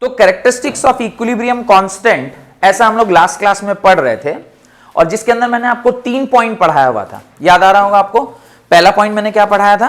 तो characteristics of equilibrium constant ऐसा हम लोग लास्ट क्लास में पढ़ रहे थे और जिसके अंदर मैंने आपको 3 पॉइंट पढ़ाया हुआ था, याद आ रहा होगा आपको। पहला पॉइंट मैंने क्या पढ़ाया था?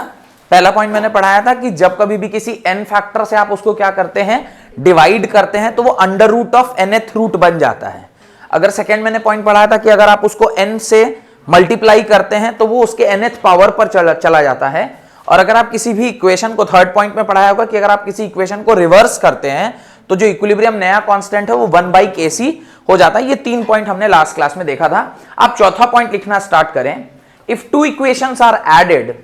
पहला पॉइंट मैंने पढ़ाया था कि जब कभी भी किसी n फैक्टर से आप उसको क्या करते हैं, डिवाइड करते हैं, तो वो under root of nth root बन जाता है। अगर सेकेंड मैंने पॉइंट पढ़ाया था कि अगर आप उसको n से मल्टीप्लाई करते हैं तो वो उसके nth पावर पर चला जाता है। और अगर आप किसी भी इक्वेशन को, थर्ड पॉइंट में पढ़ाया होगा कि अगर आप किसी इक्वेशन को रिवर्स करते हैं तो जो इक्विलिब्रियम नया कांस्टेंट है वो 1/kc हो जाता है। ये 3 पॉइंट हमने लास्ट क्लास में देखा था। आप चौथा पॉइंट लिखना स्टार्ट करें। If two equations are added,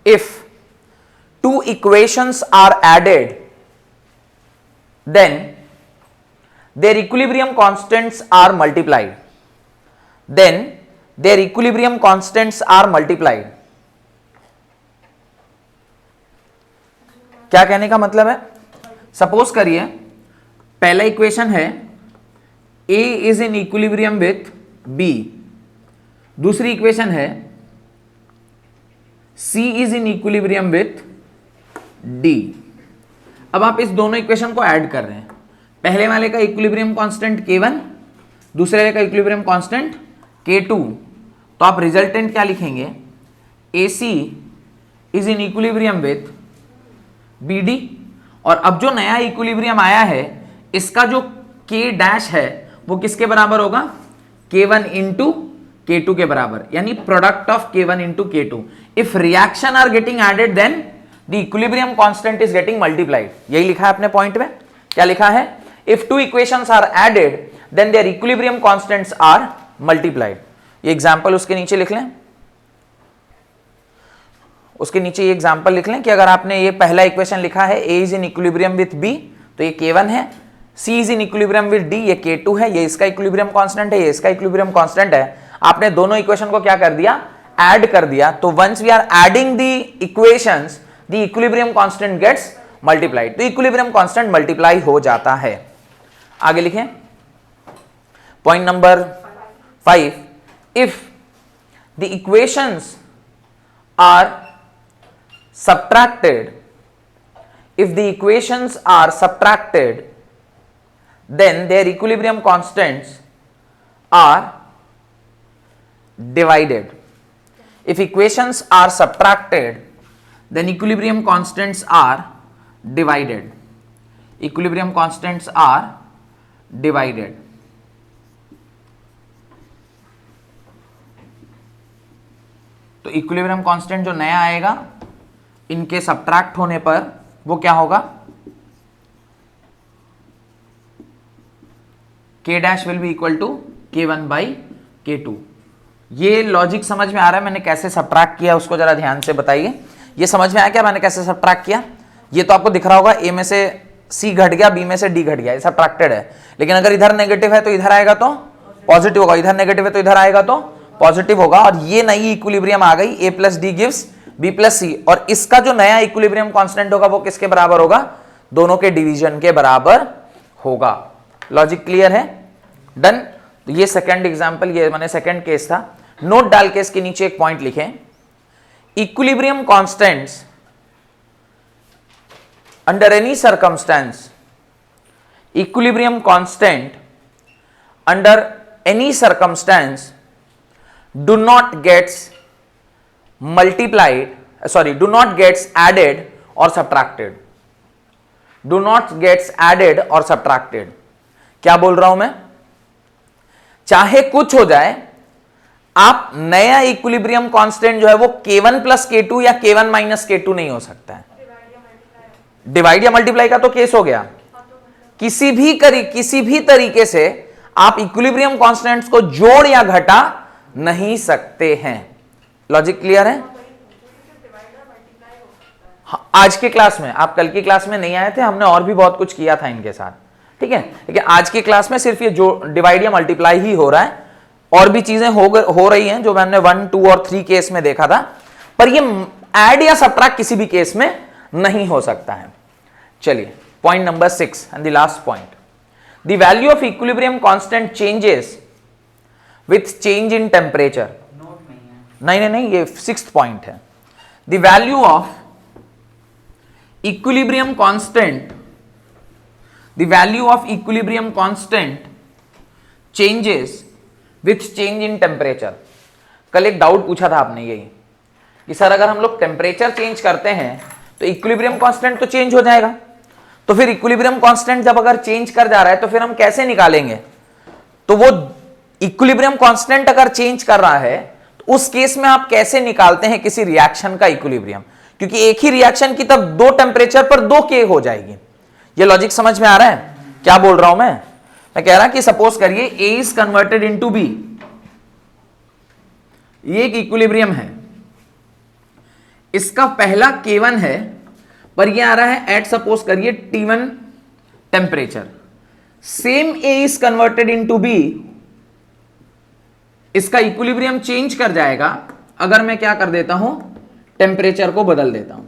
if two equations are added, then their equilibrium constants are multiplied, then their equilibrium constants are multiplied। क्या कहने का मतलब है? सपोज करिए पहला इक्वेशन है A is in equilibrium with B, दूसरी इक्वेशन है C is in equilibrium with D। अब आप इस दोनों इक्वेशन को ऐड कर रहे हैं। पहले वाले का इक्विलिब्रियम कांस्टेंट K1, दूसरे वाले का इक्विलिब्रियम कांस्टेंट K2, तो आप रिजल्टेंट क्या लिखेंगे? AC is in equilibrium with BD। और अब जो नया इक्विलिब्रियम आया है इसका जो K डैश है वो किसके बराबर होगा? K1 इंटू K2 के बराबर, यानी product of K1 into K2। If reaction are getting added then the equilibrium constant is getting multiplied. यही लिखा है अपने पॉइंट में। क्या लिखा है? If two equations are added then their equilibrium constants are multiplied. ये एग्जांपल उसके नीचे लिख लें, उसके नीचे ये एग्जांपल लिख लें कि अगर आपने ये पहला इक्वेशन लिखा है A is in equilibrium with B, तो ये K1 है। C is in equilibrium with D, ये K2 है। ये इसका इक्विलिब्रियम कांस्टेंट है, ये इसका इक्विलिब्रियम कांस्टेंट है। आपने दोनों इक्वेशन को क्या कर दिया? ऐड कर दिया। तो once we are adding the equations the equilibrium constant gets multiplied. तो इक्विलिब्रियम कांस्टेंट मल्टीप्लाई हो जाता है। आगे लिखें point number 5। If the equations are subtracted, if the equations are subtracted then their equilibrium constants are divided। if equations are subtracted then equilibrium constants are divided, equilibrium constants are divided। तो equilibrium constant जो नया आएगा इनके subtract होने पर वो क्या होगा? K dash will be equal to K1/K2। ये लॉजिक समझ में आ रहा है मैंने कैसे सब्ट्रैक्ट किया? उसको जरा ध्यान से बताइए। ये समझ में आया क्या मैंने कैसे सब्ट्रैक्ट किया? ये तो आपको दिख रहा होगा, A में से C घट गया, B में से D घट गया, ये सब्ट्रैक्टेड है। लेकिन अगर इधर नेगेटिव है तो इधर आएगा तो पॉजिटिव होगा, इधर नेगेटिव है तो इधर आएगा तो पॉजिटिव होगा। और ये नई इक्विलिब्रियम आ गई, A plus D gives B plus C, और इसका जो नया इक्विलिब्रियम कांस्टेंट होगा वो किसके बराबर होगा? दोनों के डिवीजन के बराबर होगा। लॉजिक क्लियर है? डन। तो ये सेकंड एग्जांपल, ये माने सेकंड केस था। नोट डाल के इसके नीचे एक पॉइंट लिखें। Equilibrium constants under any circumstance, equilibrium constant under any circumstance do not gets multiplied, do not gets added or subtracted, do not gets added or subtracted। क्या बोल रहा हूं मैं? चाहे कुछ हो जाए, आप नया इक्विलिब्रियम कांस्टेंट जो है वो K1 प्लस K2 या K1 माइनस K2 नहीं हो सकता है। डिवाइड या मल्टीप्लाई का तो केस हो गया। किसी भी तरीके से आप इक्विलिब्रियम कांस्टेंट्स को जोड़ या घटा नहीं सकते हैं। लॉजिक क्लियर है? आज के क्लास में, आप कल की क्लास में नहीं आए थे, हमने और भी बहुत कुछ किया था इनके साथ, ठीक है। लेकिन आज की क्लास में सिर्फ ये जो डिवाइड या मल्टीप्लाई ही हो रहा है, और भी चीजें हो रही हैं जो मैंने 1, 2 और 3 केस में देखा था, पर ये ऐड या सब्ट्रैक्ट किसी भी केस में नहीं हो सकता है। चलिए point number 6 and the last point. The value of equilibrium constant changes with change in temperature. नहीं, ये 6th पॉइंट है। The value of equilibrium constant the value of equilibrium constant changes with change in temperature. कल एक doubt पूछा था आपने यही कि सर अगर हम लोग टेम्परेचर चेंज करते हैं तो इक्विलिब्रियम कांस्टेंट तो चेंज हो जाएगा, तो फिर इक्विलिब्रियम कांस्टेंट जब अगर चेंज कर जा रहा है तो फिर हम कैसे निकालेंगे? तो वो इक्विलिब्रियम कांस्टेंट अगर चेंज कर रहा है तो उस केस में आप कैसे निकालते हैं किसी रिएक्शन का इक्विलिब्रियम? क्योंकि एक ही रिएक्शन की तब दो टेम्परेचर पर दो के हो जाएगी। ये लॉजिक समझ में आ रहा है क्या बोल रहा हूं मैं कह रहा कि सपोज करिए A is converted into B, ये एक इक्विलिब्रियम है, इसका पहला K1 है पर ये आ रहा है एट सपोज करिए T1 temperature. Same A is converted into B, इसका इक्विलिब्रियम चेंज कर जाएगा अगर मैं क्या कर देता हूं, टेम्परेचर को बदल देता हूं।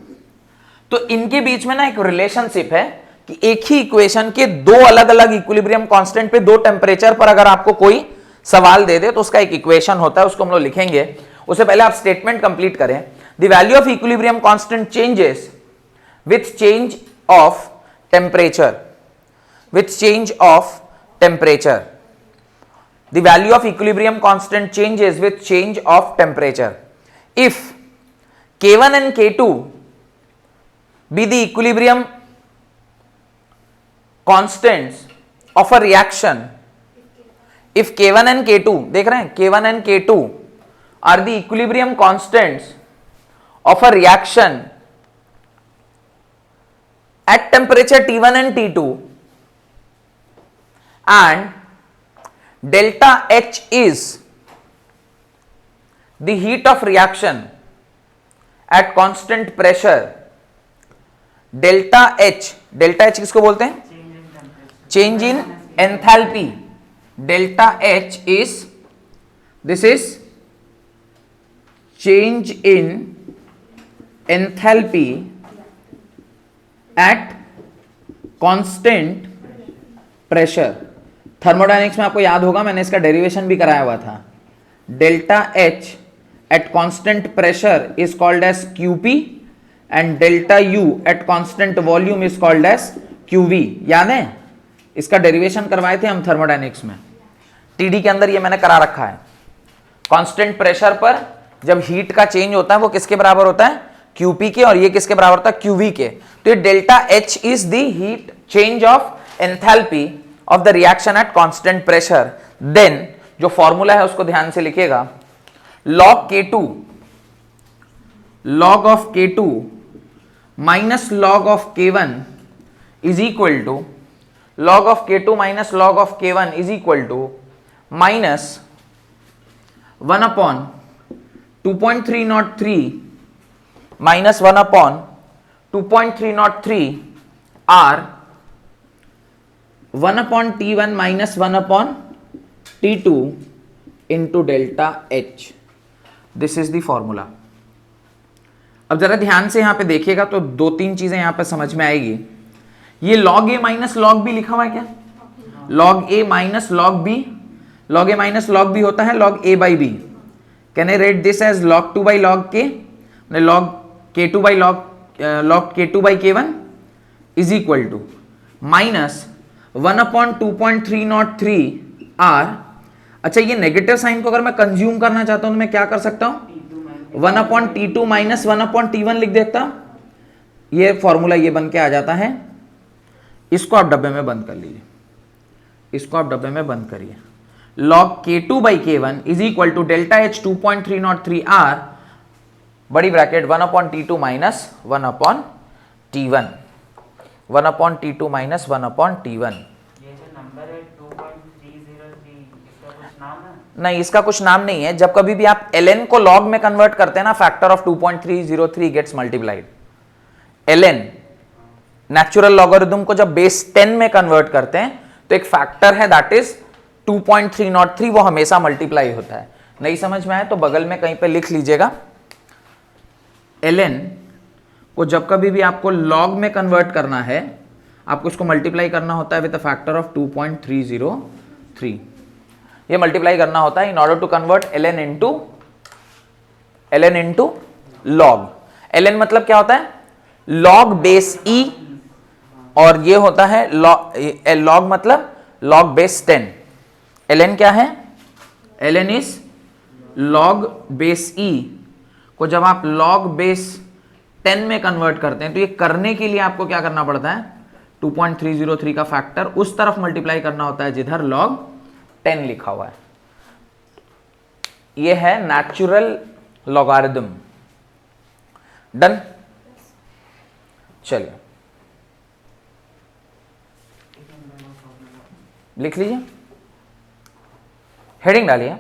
तो इनके बीच में ना एक रिलेशनशिप है कि एक ही इक्वेशन के दो अलग अलग इक्विलिब्रियम कांस्टेंट पे दो टेम्परेचर पर अगर आपको कोई सवाल दे दे तो उसका एक इक्वेशन होता है, उसको हम लोग लिखेंगे। उससे पहले आप स्टेटमेंट कंप्लीट करें। The value of equilibrium constant changes with change of temperature, with change of temperature. The value of equilibrium constant changes with change of temperature. If K1 and K2 be the equilibrium constants of a reaction, if K1 and K2, देख रहे हैं, K1 and K2 are the equilibrium constants of a reaction at temperature T1 and T2 and delta H is the heat of reaction at constant pressure, delta H किसको बोलते हैं? Change in enthalpy. delta H is, this is change in enthalpy at constant pressure। Thermodynamics में आपको याद होगा मैंने इसका derivation भी कराया हुआ था। Delta H at constant pressure is called as QP and delta U at constant volume is called as QV। याद है? इसका डेरिवेशन करवाए थे हम थर्मोडायनेमिक्स में, TD के अंदर ये मैंने करा रखा है। कांस्टेंट प्रेशर पर जब हीट का चेंज होता है वो किसके बराबर होता है? QP के, और ये किसके बराबर होता है? QV के। तो ये delta H is the heat change of enthalpy of the reaction at constant pressure, then जो फॉर्मूला है उसको ध्यान से लिखिएगा, log K2 log of K2 minus log of K1 is equal to log of K2 minus log of K1 is equal to minus 1 upon 2.303 minus 1 upon 2.303 R 1 upon T1 minus 1 upon T2 into delta H. This is the formula. अब जरा ध्यान से यहां पे देखिएगा तो दो तीन चीजें यहां पे समझ में आएगी। ये log A minus log B लिखा हुआ है क्या? log A minus log B, log A minus log B होता है log A by B. Can I write this as log 2 by log K? log K2 by log K2 by K1 is equal to minus 1 upon 2.303 R। अच्छा, ये negative sign को अगर मैं consume करना चाहता हूं तो मैं क्या कर सकता हूं? 1 upon T2 minus 1 upon T1 लिख देता। ये फॉर्मूला ये बन के आ जाता है। इसको आप डब्बे में बंद कर लीजिए, इसको आप डब्बे में बंद करिए। log K2 by K1 is equal to delta H 2.303 R बड़ी bracket 1 upon T2 minus 1 upon T1, 1 upon T2 minus 1 upon T1। ये जो नंबर है 2.303, इसका कुछ नाम है? नहीं, इसका कुछ नाम नहीं है। जब कभी भी आप ln को log में कन्वर्ट करते हैं ना, factor of 2.303 gets multiplied. ln natural logarithm को जब बेस 10 में कन्वर्ट करते हैं तो एक फैक्टर है दैट इज 2.303, वो हमेशा मल्टीप्लाई होता है। नहीं समझ में आए तो बगल में कहीं पे लिख लीजिएगा। ln को जब कभी भी आपको log में कन्वर्ट करना है, आपको इसको मल्टीप्लाई करना होता है विद अ फैक्टर ऑफ 2.303। ये मल्टीप्लाई करना होता है in order to convert ln into log। ln मतलब क्या होता है? log बेस e और ये होता है log मतलब log बेस 10। ln क्या है? ln is log base e को जब आप log बेस 10 में कन्वर्ट करते हैं तो ये करने के लिए आपको क्या करना पड़ता है? 2.303 का फैक्टर उस तरफ मल्टीप्लाई करना होता है जिधर log 10 लिखा हुआ है। ये है नेचुरल लॉगरिथम। डन? चलिए लिख लीजिए, हेडिंग डालिए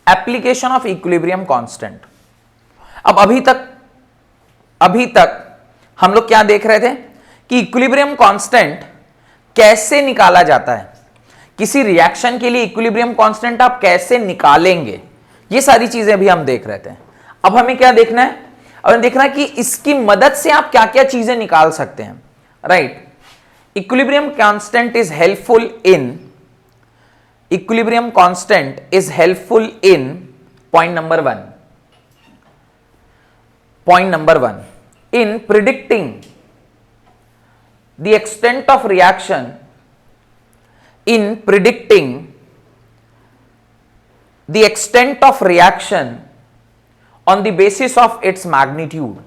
एप्लीकेशन ऑफ इक्विलिब्रियम कांस्टेंट। अब अभी तक हम लोग क्या देख रहे थे कि इक्विलिब्रियम कांस्टेंट कैसे निकाला जाता है, किसी रिएक्शन के लिए इक्विलिब्रियम कांस्टेंट आप कैसे निकालेंगे, ये सारी चीजें भी हम देख रहे थे। अब हमें क्या देखना है? अब हमें देखना है कि इसकी मदद से आप क्या क्या चीजें निकाल सकते हैं। Right, equilibrium constant is helpful in point number one in predicting the extent of reaction on the basis of its magnitude,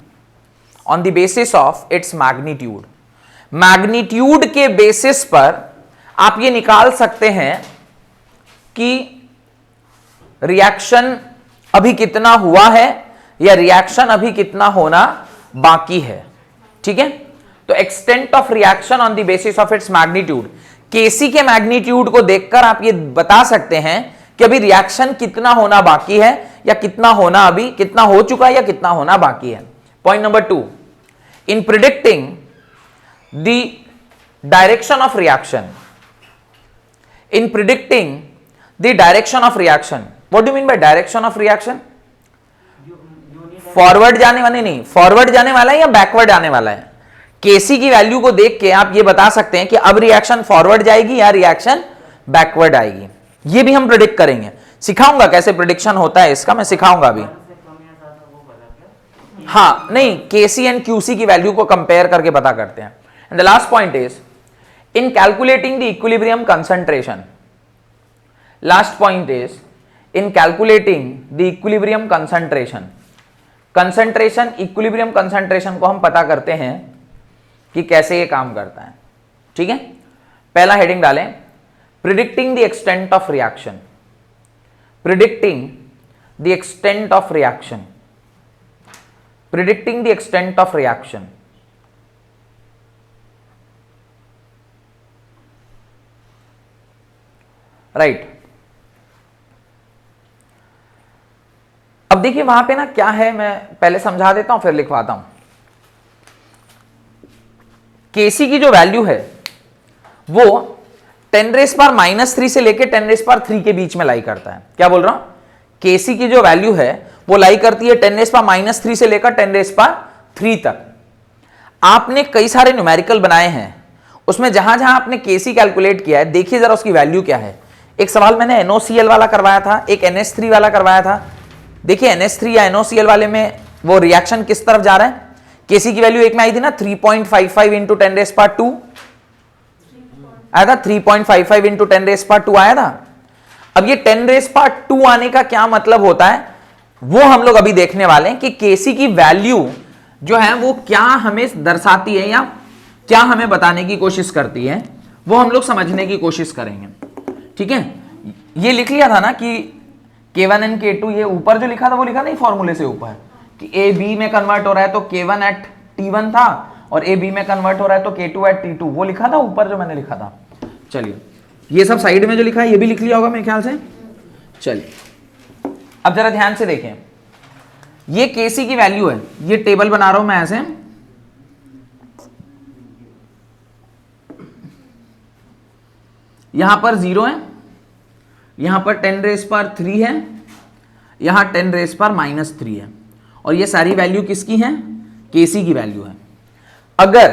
magnitude के बेसिस पर आप ये निकाल सकते हैं कि रिएक्शन अभी कितना हुआ है या रिएक्शन अभी कितना होना बाकी है। ठीक है, तो extent of reaction on the basis of its magnitude, Kc के मैग्नीट्यूड को देखकर आप ये बता सकते हैं कि अभी रिएक्शन कितना होना बाकी है या कितना हो चुका है या कितना होना बाकी है। Point number 2, in predicting the direction of reaction, what do mean by direction of reaction? Forward जाने वाला है या बैकवर्ड जाने वाला है? केसी की वैल्यू को देख के आप ये बता सकते हैं कि अब रिएक्शन फॉरवर्ड जाएगी या रिएक्शन बैकवर्ड आएगी। ये भी हम प्रिडिक्ट करेंगे, सिखाऊंगा कैसे प्रिडिक्शन होता है इसका, मैं सिखाऊंगा अभी। हाँ, नहीं, केसी एंड क्यूसी की वैल्यू को कंपेयर करके पता करते हैं। And the last point is in calculating the equilibrium concentration, last point is in calculating the equilibrium concentration, equilibrium concentration को हम पता करते हैं कि कैसे ये काम करता है। ठीक है, पहला हेडिंग डालें predicting the extent of reaction, right. अब देखिए वहां पे ना क्या है, मैं पहले समझा देता हूं फिर लिखवाता हूं। केसी की जो वैल्यू है वो 10⁻³ से लेकर 10⁻³ के बीच में लाई करता है। क्या बोल रहा हूं? केसी की जो वैल्यू है वो लाई करती है 10⁻³ से लेकर 10⁻³ तक। आपने कई सारे न्यूमेरिकल बनाए हैं, उसमें जहां जहां आपने केसी कैलकुलेट किया है, देखिए जरा उसकी वैल्यू क्या है। एक सवाल मैंने NOCl वाला करवाया था, एक NH3 वाला करवाया था। देखिए NH3 या NOCl वाले में वो रिएक्शन किस तरफ जा रहा है। केसी की वैल्यू एक में आई थी ना 3.55 इंटू 10⁻² आया था, 3.55 इंटू 10⁻² आया था। अब ये 10⁻² आने का क्या मतलब होता है वो हम लोग अभी देखने वाले हैं कि केसी की वैल्यू जो है वो क्या हमें दर्शाती है या क्या हमें बताने की कोशिश करती है, वो हम लोग समझने की कोशिश करेंगे। ठीक है, ये लिख लिया था ना कि K1 एंड K2, ये ऊपर जो लिखा था वो लिखा नहीं फॉर्मूले से ऊपर कि A B में कन्वर्ट हो रहा है तो K1 एट T1 था और A B में कन्वर्ट हो रहा है तो K2 एट T2, वो लिखा था ऊपर जो मैंने लिखा था। चलिए ये सब साइड में जो लिखा है ये भी लिख लिया होगा मेरे ख्याल से। चलिए अब जरा ध्यान से देखें, ये केसी की वैल्यू है, ये टेबल बना रहा हूं मैं ऐसे, यहां पर 0 है, यहां पर 10⁻³ है, यहां 10⁻³ है, और ये सारी वैल्यू किसकी है? केसी की वैल्यू है। अगर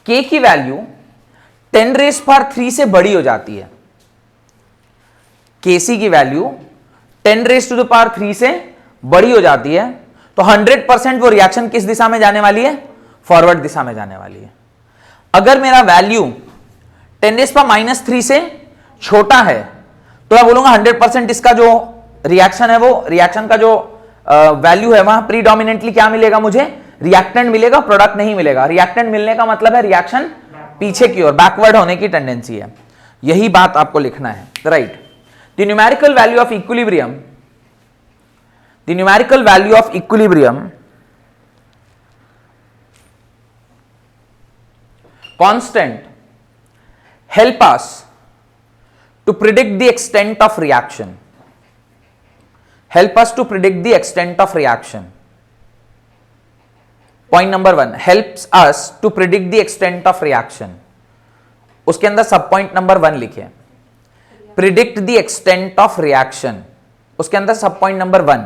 के की वैल्यू 10⁻³ से बड़ी हो जाती है, केसी की वैल्यू 10⁻³ से बड़ी हो जाती है, तो 100% वो रिएक्शन किस दिशा में जाने वाली है? फॉरवर्ड दिशा में जाने वाली है। अगर मेरा वैल्यू 10⁻³ से छोटा है तो मैं बोलूंगा 100% इसका जो रिएक्शन है, वो रिएक्शन का जो वैल्यू है वहां प्रीडोमिनेंटली क्या मिलेगा, मुझे रिएक्टेंट मिलेगा, प्रोडक्ट नहीं मिलेगा। रिएक्टेंट मिलने का मतलब है रिएक्शन पीछे की ओर बैकवर्ड होने की टेंडेंसी है। यही बात आपको लिखना है, right. The numerical value of equilibrium, the numerical value of equilibrium constant help us to predict the extent of reaction. Help us to predict the extent of reaction. Point number 1, helps us to predict the extent of reaction. उसके अंदर सब point number 1 लिखिए, predict the extent of reaction. उसके अंदर सब point number 1,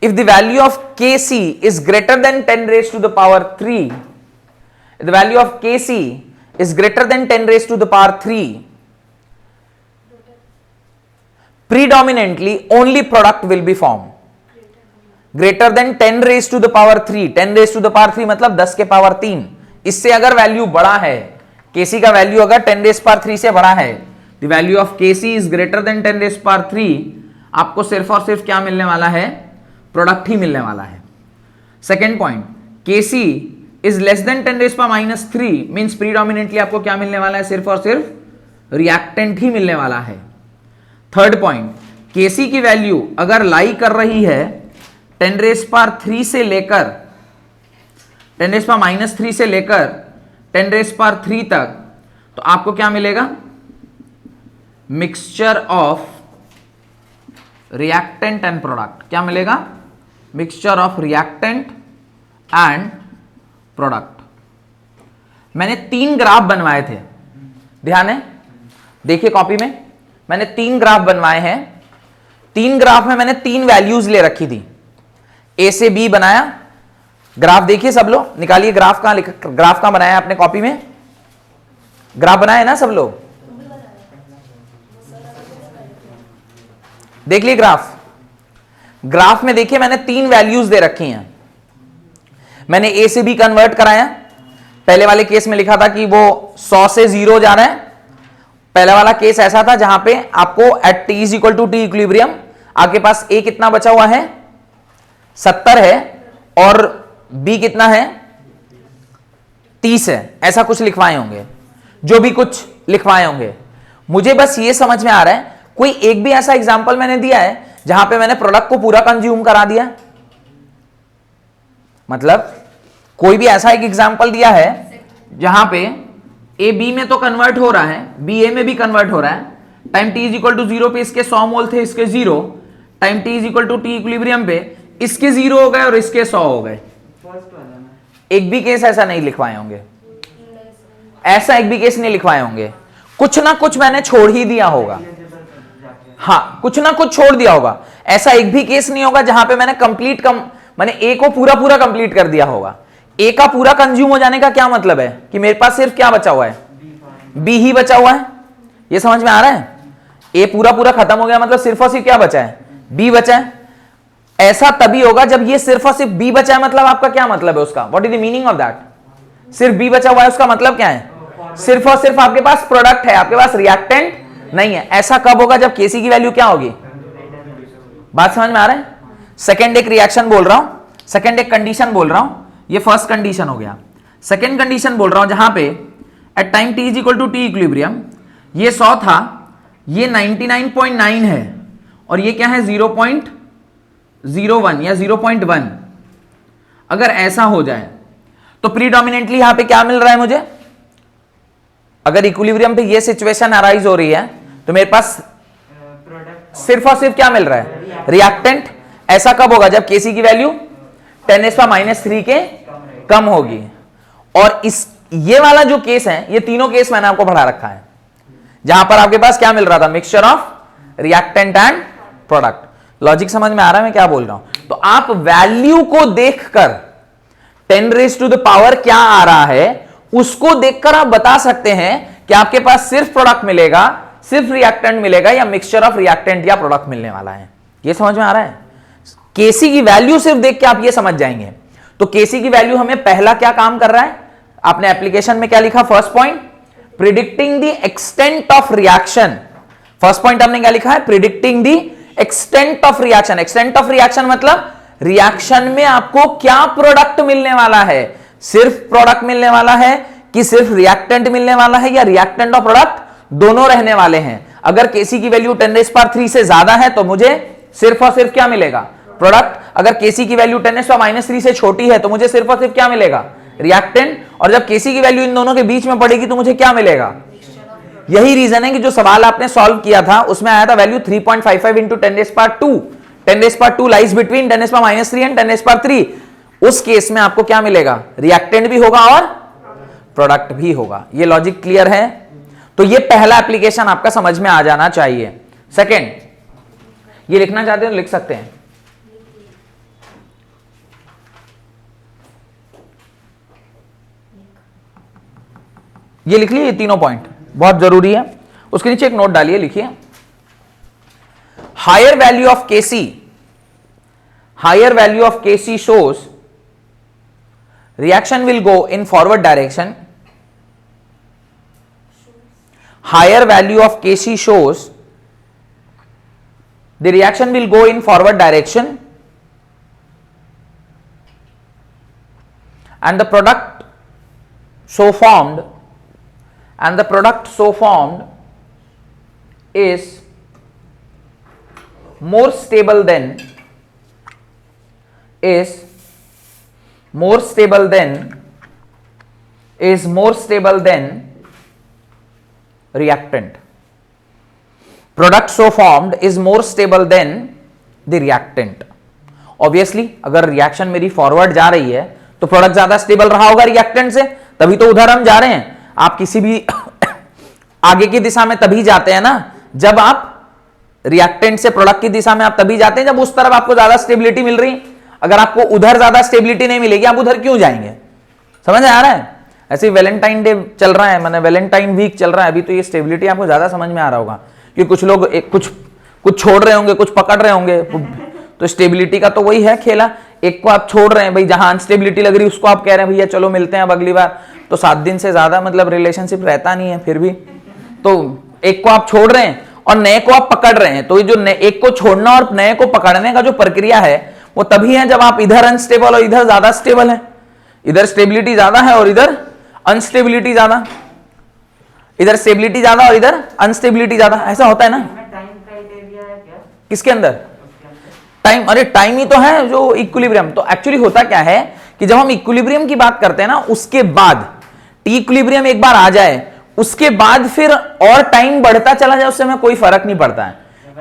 if the value of Kc is greater than 10 raised to the power 3, the value of Kc is greater than 10 raised to the power 3, predominantly only product will be formed. Greater than 10 raised to the power 3, 10 raised to the power 3 मतलब 10 के power 3, इससे अगर value बड़ा है, Kc का value अगर 10 raised power 3 से बड़ा है, the value of Kc is greater than 10 raised power 3, आपको सिर्फ और सिर्फ क्या मिलने वाला है, प्रोडक्ट ही मिलने वाला है। Second point, Kc is less than 10 raised power -3 means predominantly आपको क्या मिलने वाला है, सिर्फ और सिर्फ रिएक्टेंट ही मिलने वाला है। थर्ड पॉइंट, Kc की वैल्यू अगर लाई कर रही है 10 raised power 3 से लेकर 10 raised power -3 से लेकर 10 raised power 3 तक, तो आपको क्या मिलेगा, mixture of reactant and product. क्या मिलेगा, mixture of reactant and product. मैंने 3 ग्राफ बनवाए थे, ध्यान है, देखिए कॉपी में मैंने 3 ग्राफ बनवाए हैं। 3 ग्राफ में मैंने 3 वैल्यूज ले रखी थी, ए से बी बनाया। ग्राफ देखिए सब लोग, निकालिए ग्राफ कहां बनाया आपने कॉपी में, ग्राफ बनाया है ना सब लोग, देख लिए ग्राफ। ग्राफ में देखिए मैंने 3 वैल्यूज दे रखी हैं, मैंने ए से बी कन्वर्ट कराया। पहले वाले केस में लिखा था कि वो 100 से 0 जा रहा है। पहला वाला केस ऐसा था जहां पे आपको at t is equal to T equilibrium आपके पास ए कितना बचा हुआ है, 70 है, और बी कितना है, 30 है। ऐसा कुछ लिखवाए होंगे, जो भी कुछ लिखवाए होंगे। मुझे बस ये समझ में आ रहा है, कोई एक भी ऐसा एग्जाम्पल मैंने दिया है जहां पे मैंने प्रोडक्ट को पूरा कंज्यूम करा दिया, मतलब कोई भी ऐसा एक एग्जाम्पल दिया है जहां पे ए बी में तो कन्वर्ट हो रहा है, बी ए में भी कन्वर्ट हो रहा है। Time T is equal to 0 पे इसके 100 मोल थे, इसके 0। Time T is equal to T equilibrium पे इसके 0 हो गए और इसके 100 हो गए। एक भी केस ऐसा नहीं लिखवाए होंगे, ऐसा एक भी केस नहीं लिखवाए होंगे। कुछ ना कुछ मैंने छोड़ ही दिया होगा, हाँ कुछ ना कुछ छोड़ दिया होगा। ऐसा एक भी केस नहीं होगा जहां पे मैंने मैंने ए को पूरा कंप्लीट कर दिया होगा। ए का पूरा कंज्यूम हो जाने का क्या मतलब है कि मेरे पास सिर्फ क्या बचा हुआ है, बी ही बचा हुआ है। ये समझ में आ रहा है, ए पूरा खत्म हो गया मतलब सिर्फ और सिर्फ क्या बचा है, बी बचा है। ऐसा तभी होगा जब ये सिर्फ और सिर्फ बी बचा है। मतलब आपका क्या मतलब है उसका, what is the meaning of that, सिर्फ बी बचा हुआ है उसका मतलब क्या है, सिर्फ और सिर्फ आपके पास प्रोडक्ट है, आपके पास रिएक्टेंट नहीं है। ऐसा कब होगा, जब केसी की वैल्यू क्या होगी। बात समझ में आ रहा है। सेकेंड एक रिएक्शन बोल रहा हूं, सेकेंड एक कंडीशन बोल रहा हूं, ये फर्स्ट कंडीशन हो गया। सेकेंड कंडीशन बोल रहा हूं जहां पे at time T is equal to T equilibrium ये 100 था, ये 99.9 है, और ये क्या है 0.01 या 0.1। अगर ऐसा हो जाए तो प्रीडोमिनेंटली यहां पे क्या मिल रहा है मुझे, अगर इक्विलिब्रियम पे ये सिचुएशन अराइज हो रही है तो मेरे पास सिर्फ और सिर्फ क्या मिल रहा है, रिएक्टेंट। ऐसा कब होगा, जब केसी की वैल्यू 10⁻³ के कम होगी। और इस ये वाला जो केस है, ये तीनों केस मैंने आपको पढ़ा रखा है, जहां पर आपके पास क्या मिल रहा था, mixture of reactant and product. Logic समझ में आ रहा है मैं क्या बोल रहा हूं। तो आप वैल्यू को देखकर 10⁻⁴ क्या आ रहा है उसको देखकर आप बता सकते हैं कि आपके पास सिर्फ प्रोडक्ट मिलेगा, सिर्फ रिएक्टेंट मिलेगा, या मिक्सचर ऑफ रिएक्टेंट या प्रोडक्ट मिलने वाला है। ये समझ में आ रहा है। केसी की वैल्यू सिर्फ देख के आप ये समझ जाएंगे। तो केसी की वैल्यू हमें पहला क्या काम कर रहा है, आपने एप्लीकेशन में क्या लिखा? First point predicting the extent of reaction. First point हमने क्या लिखा है? Predicting the extent of reaction. Extent of reaction मतलब रिएक्शन में आपको क्या प्रोडक्ट मिलने वाला है, सिर्फ प्रोडक्ट मिलने वाला है कि सिर्फ रिएक्टेंट मिलने वाला है, या रिएक्टेंट और प्रोडक्ट दोनों रहने वाले हैं। अगर केसी की वैल्यू 10⁻³ से ज्यादा है तो मुझे सिर्फ और सिर्फ क्या मिलेगा? प्रोडक्ट। अगर केसी की वैल्यू 10⁻³ से छोटी है तो मुझे सिर्फ और सिर्फ क्या मिलेगा? रिएक्टेंट। और जब केसी की वैल्यू इन दोनों के बीच में पड़ेगी तो मुझे क्या मिलेगा? यही रीजन है कि जो सवाल आपने सॉल्व किया था उसमें आया था value 3.55 into 10⁻²। 10⁻² lies between 10⁻³ and 10⁻³। उस केस में आपको क्या मिलेगा? रिएक्टेंट भी होगा और प्रोडक्ट भी होगा। ये लॉजिक क्लियर है? तो ये पहला एप्लीकेशन आपका समझ में आ जाना चाहिए। सेकेंड, ये लिखना चाहते हो लिख सकते हैं। ये लिख लिए, ये तीनों पॉइंट बहुत जरूरी है। उसके नीचे एक नोट डालिए, लिखिए higher value of KC, higher value of KC shows reaction will go in forward direction. Higher value of Kc shows the reaction will go in forward direction and the product so formed is more stable than reactant. Product so formed is more stable than the reactant. Obviously अगर reaction मेरी forward जा रही है तो product ज्यादा stable रहा होगा reactant से, तभी तो उधर हम जा रहे हैं। आप किसी भी आगे की दिशा में तभी जाते हैं ना जब आप रिएक्टेंट से प्रोडक्ट की दिशा में आप तभी जाते हैं जब उस तरफ आपको ज्यादा स्टेबिलिटी मिल रही। अगर आपको उधर ज्यादा स्टेबिलिटी नहीं मिलेगी आप उधर क्यों जाएंगे? समझ आ रहा है? ऐसे ही वैलेंटाइन डे चल रहा है, मैंने वैलेंटाइन वीक चल रहा है अभी, तो ये स्टेबिलिटी आपको ज्यादा समझ में आ रहा होगा कि कुछ लोग कुछ छोड़ रहे होंगे, कुछ पकड़ रहे होंगे। तो स्टेबिलिटी का तो वही है खेला। एक को आप छोड़ रहे हैं भाई, जहां अनस्टेबिलिटी लग रही है उसको आप कह रहे हैं भैया चलो मिलते हैं अब अगली बार, तो 7 दिन से ज्यादा मतलब रिलेशनशिप रहता नहीं है। फिर भी तो एक को आप छोड़ रहे हैं और नए को आप पकड़ रहे हैं, तो ये जो एक को छोड़ना और नए को पकड़ने का जो प्रक्रिया है वो तभी है जब आप इधर अनस्टेबल और इधर ज्यादा स्टेबल है। इधर स्टेबिलिटी ज्यादा है और इधर अनस्टेबिलिटी ज्यादा, इधर स्टेबिलिटी ज्यादा और इधर अनस्टेबिलिटी ज्यादा, ऐसा होता है ना? टाइम क्राइटेरिया है क्या? किसके अंदर? टाइम। अरे टाइम ही तो है जो इक्विलिब्रियम। तो एक्चुअली होता क्या है कि जब हम इक्विलिब्रियम की बात करते हैं ना, उसके बाद टी इक्विलिब्रियम एक बार आ जाए उसके बाद फिर और टाइम बढ़ता चला जाए उससे हमें कोई फर्क नहीं पड़ता है।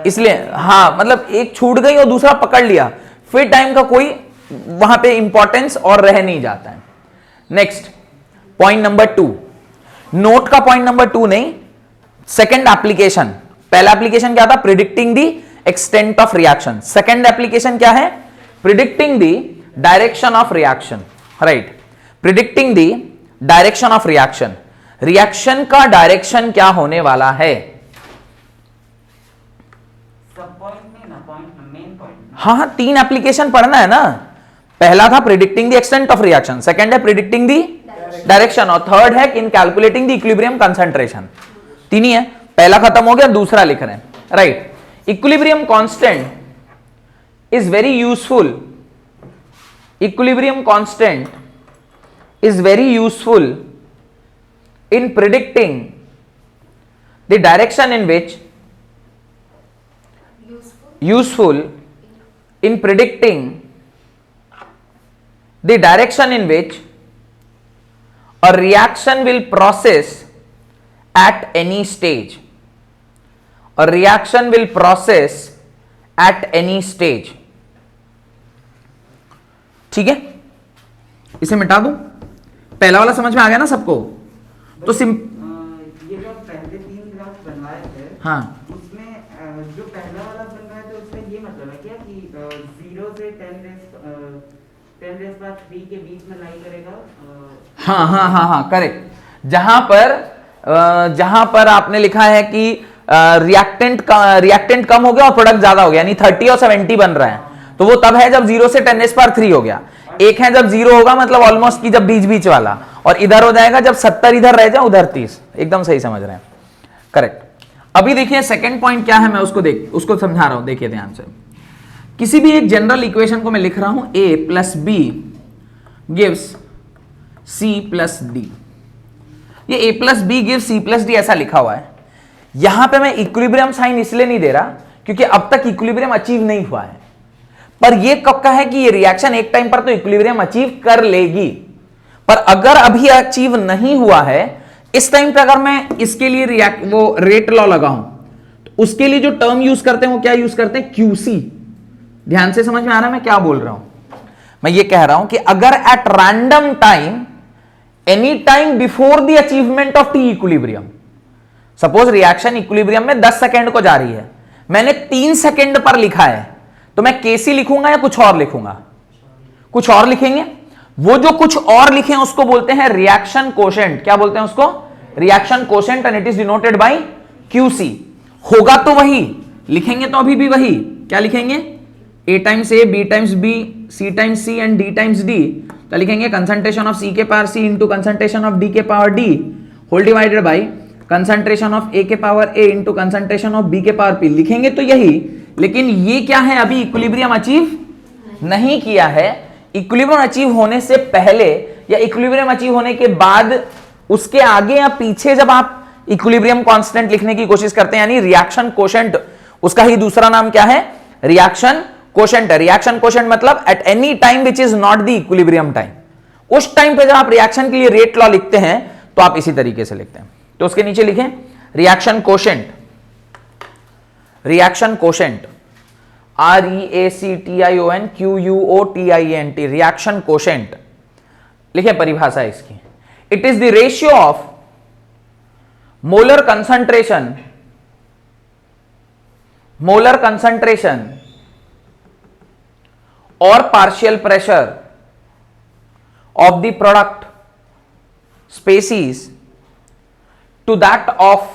इसलिए हाँ, मतलब एक छूट गई और दूसरा पकड़ लिया, फिर टाइम का कोई वहां पे इंपॉर्टेंस और रह नहीं जाता है। नेक्स्ट पॉइंट नंबर 2, नोट का पॉइंट नंबर 2 नहीं, सेकंड एप्लीकेशन। पहला एप्लीकेशन क्या था? Predicting the extent of reaction. Second application क्या है? Predicting the direction of reaction. Right, predicting the direction of reaction. Reaction का डायरेक्शन क्या होने वाला है? सब पॉइंट नहीं ना, पॉइंट मेन पॉइंट। हाँ, 3 एप्लीकेशन पढ़ना है ना। पहला था predicting the extent of reaction, second है प्रिडिक्टिंग द डायरेक्शन और थर्ड है इन कैलकुलेटिंग द इक्विलिब्रियम कंसंट्रेशन। 3 ही है, पहला खत्म हो गया, दूसरा लिख रहे हैं। Right, equilibrium constant is very useful. Equilibrium constant is very useful in predicting the direction in which useful in predicting the direction in which a reaction will process at any stage. A reaction will process at any stage. ठीक है, इसे मिटा दूं। पहला वाला समझ में आ गया ना सबको? तो ये जो पहले 3 ग्राफ बनवाए थे, हाँ, उसमें जो पहला वाला बनवाया था उसमें ये मतलब है क्या कि 0 से 10⁻³ के बीच में लाई करेगा? हाँ हाँ हाँ हाँ, करेक्ट। जहां पर आपने लिखा है कि रिएक्टेंट कम हो गया और प्रोडक्ट ज्यादा हो गया, यानी 30 और 70 बन रहा है, तो वो तब है जब 0 से 10⁻³ हो गया। एक है जब 0 होगा मतलब ऑलमोस्ट की जब बीच वाला, और इधर हो जाएगा जब 70 इधर रह जाए उधर 30। एकदम सही समझ रहे हैं, करेक्ट। अभी देखिए सेकंड पॉइंट क्या है, मैं उसको समझा रहा हूं, देखिए ध्यान से। किसी भी एक जनरल इक्वेशन को मैं लिख रहा हूं a plus B gives c plus D. ये a plus B gives c plus D ऐसा लिखा हुआ है। यहां पे मैं इक्विलिब्रियम साइन इसलिए नहीं दे रहा क्योंकि अब तक इक्विलिब्रियम अचीव नहीं हुआ है, पर ये कब का है कि ये रिएक्शन एक टाइम पर तो इक्विलिब्रियम अचीव कर लेगी, पर अगर अभी अचीव नहीं हुआ है इस टाइम पे, अगर मैं इसके लिए वो रेट लॉ लगाऊं तो उसके लिए जो टर्म यूज करते हैं वो क्या यूज करते हैं, QC। ध्यान से समझ में आ रहा है मैं क्या बोल रहा हूं? मैं ये कह रहा हूं कि अगर at random time any time before the achievement of T equilibrium, suppose reaction equilibrium में 10 सेकेंड को जा रही है, मैंने 3 सेकेंड पर लिखा है, तो मैं KC लिखूंगा या कुछ और लिखूंगा? कुछ और लिखेंगे। वो जो कुछ और लिखे हैं उसको बोलते हैं रिएक्शन कोशेंट। क्या बोलते हैं उसको? Reaction quotient, and it is denoted by QC। होगा तो वही, लिखेंगे तो अभी भी वही। क्या लिखेंगे? A times A, B times B, C times C and D times D। तो लिखेंगे कंसंट्रेशन ऑफ C के power C into concentration of D के power D whole divided by concentration of A के power A into concentration of B के power P। लिखेंगे तो यही, लेकिन ये क्या है, अभी इक्विलिब्रियम अचीव नहीं किया है। इक्विलिब्रियम अचीव होने से पहले या इक्विलिब्रियम अचीव होने के बाद, उसके आगे या पीछे जब आप इक्विलिब्रियम कांस्टेंट लिखने की कोशिश करते हैं, यानी रिएक्शन कोशेंट, उसका ही दूसरा नाम क्या है? Reaction quotient. रिएक्शन कोशेंट मतलब at any time which is not the equilibrium time. उस टाइम पे जब आप रिएक्शन के लिए रेट लॉ लिखते हैं तो आप इसी तरीके से लिखते हैं। तो उसके नीचे लिखें reaction quotient. Reaction quotient REACTION QUOTIENT, reaction quotient. लिखे परिभाषा इसकी, it is the ratio of molar concentration और partial pressure of the product species to that of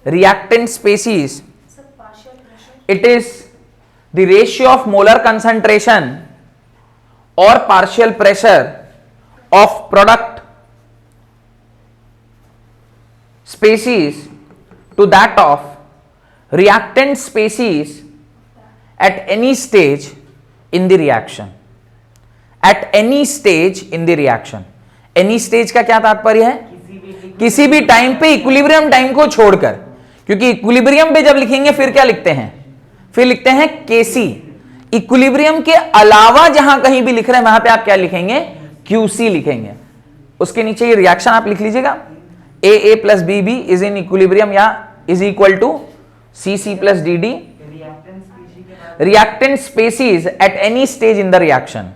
reactant species. It is the ratio of molar concentration or partial pressure of product species to that of reactant species at any stage in the reaction. At any stage in the reaction. Any stage का क्या तात्पर्य है? किसी भी time पे, equilibrium time को छोड़कर, क्योंकि इक्विलिब्रियम पे जब लिखेंगे फिर क्या लिखते हैं? फिर लिखते हैं KC। इक्विलिब्रियम के अलावा जहां कहीं भी लिख रहे हैं वहां पे आप क्या लिखेंगे? QC लिखेंगे। उसके नीचे ये रिएक्शन आप लिख लीजिएगा, AA plus BB is in equilibrium या is equal to CC plus DD। Reactant species at any stage in the reaction,